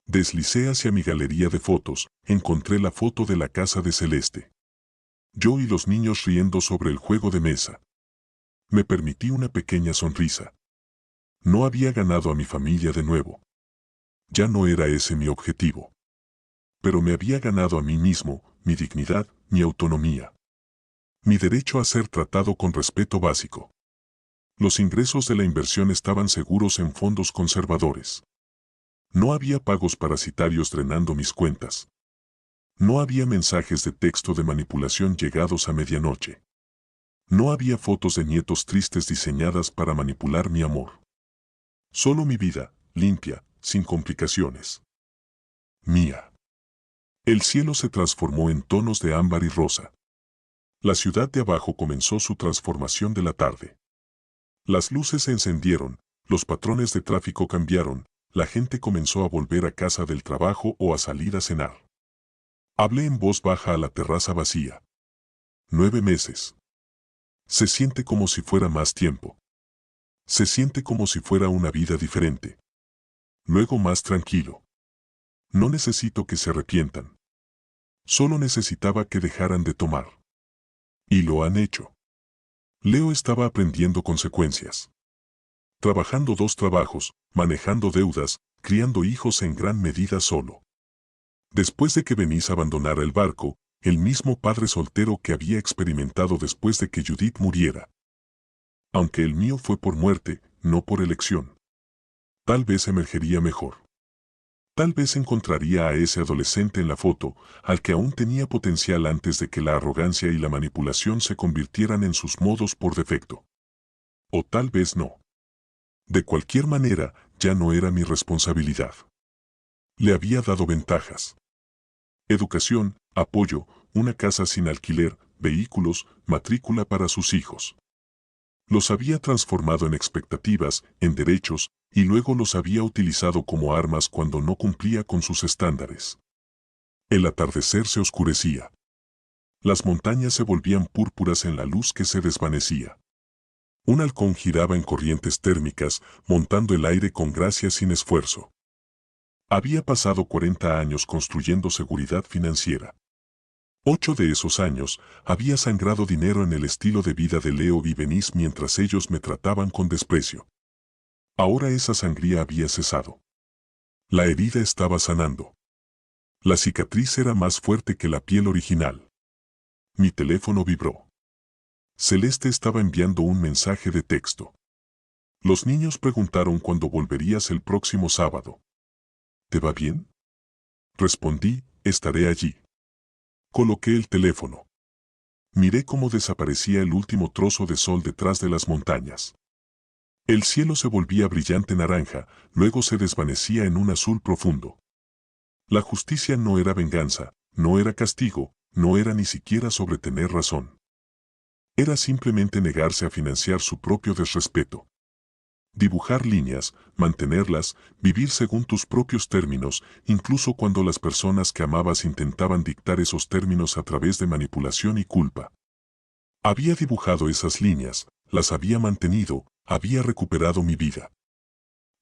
Deslicé hacia mi galería de fotos, encontré la foto de la casa de Celeste. Yo y los niños riendo sobre el juego de mesa. Me permití una pequeña sonrisa. No había ganado a mi familia de nuevo. Ya no era ese mi objetivo. Pero me había ganado a mí mismo, mi dignidad, mi autonomía. Mi derecho a ser tratado con respeto básico. Los ingresos de la inversión estaban seguros en fondos conservadores. No había pagos parasitarios drenando mis cuentas. No había mensajes de texto de manipulación llegados a medianoche. No había fotos de nietos tristes diseñadas para manipular mi amor. Solo mi vida, limpia, sin complicaciones. Mía. El cielo se transformó en tonos de ámbar y rosa. La ciudad de abajo comenzó su transformación de la tarde. Las luces se encendieron, los patrones de tráfico cambiaron, la gente comenzó a volver a casa del trabajo o a salir a cenar. Hablé en voz baja a la terraza vacía. 9 meses. Se siente como si fuera más tiempo. Se siente como si fuera una vida diferente. Luego más tranquilo. No necesito que se arrepientan. Solo necesitaba que dejaran de tomar. Y lo han hecho. Leo estaba aprendiendo consecuencias. Trabajando 2 trabajos, manejando deudas, criando hijos en gran medida solo. Después de que Venice abandonara el barco, el mismo padre soltero que había experimentado después de que Judith muriera. Aunque el mío fue por muerte, no por elección. Tal vez emergería mejor. Tal vez encontraría a ese adolescente en la foto, al que aún tenía potencial antes de que la arrogancia y la manipulación se convirtieran en sus modos por defecto. O tal vez no. De cualquier manera, ya no era mi responsabilidad. Le había dado ventajas. Educación, apoyo, una casa sin alquiler, vehículos, matrícula para sus hijos. Los había transformado en expectativas, en derechos, y luego los había utilizado como armas cuando no cumplía con sus estándares. El atardecer se oscurecía. Las montañas se volvían púrpuras en la luz que se desvanecía. Un halcón giraba en corrientes térmicas, montando el aire con gracia sin esfuerzo. Había pasado 40 años construyendo seguridad financiera. 8 de esos años había sangrado dinero en el estilo de vida de Leo y Venice mientras ellos me trataban con desprecio. Ahora esa sangría había cesado. La herida estaba sanando. La cicatriz era más fuerte que la piel original. Mi teléfono vibró. Celeste estaba enviando un mensaje de texto. Los niños preguntaron cuándo volverías el próximo sábado. ¿Te va bien? Respondí, estaré allí. Coloqué el teléfono. Miré cómo desaparecía el último trozo de sol detrás de las montañas. El cielo se volvía brillante naranja, luego se desvanecía en un azul profundo. La justicia no era venganza, no era castigo, no era ni siquiera sobre tener razón. Era simplemente negarse a financiar su propio desrespeto. Dibujar líneas, mantenerlas, vivir según tus propios términos, incluso cuando las personas que amabas intentaban dictar esos términos a través de manipulación y culpa. Había dibujado esas líneas, las había mantenido, había recuperado mi vida.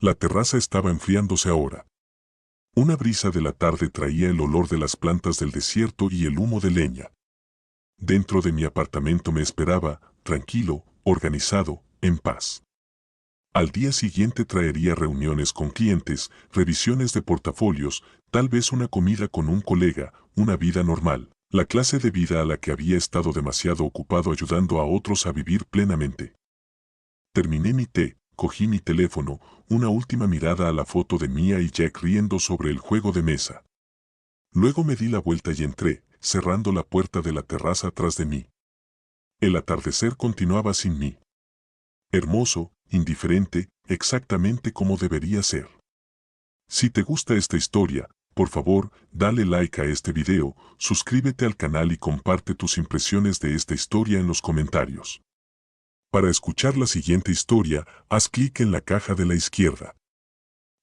La terraza estaba enfriándose ahora. Una brisa de la tarde traía el olor de las plantas del desierto y el humo de leña. Dentro de mi apartamento me esperaba, tranquilo, organizado, en paz. Al día siguiente traería reuniones con clientes, revisiones de portafolios, tal vez una comida con un colega, una vida normal, la clase de vida a la que había estado demasiado ocupado ayudando a otros a vivir plenamente. Terminé mi té, cogí mi teléfono, una última mirada a la foto de Mia y Jack riendo sobre el juego de mesa. Luego me di la vuelta y entré, cerrando la puerta de la terraza tras de mí. El atardecer continuaba sin mí. Hermoso, indiferente, exactamente como debería ser. Si te gusta esta historia, por favor, dale like a este video, suscríbete al canal y comparte tus impresiones de esta historia en los comentarios. Para escuchar la siguiente historia, haz clic en la caja de la izquierda.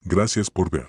Gracias por ver.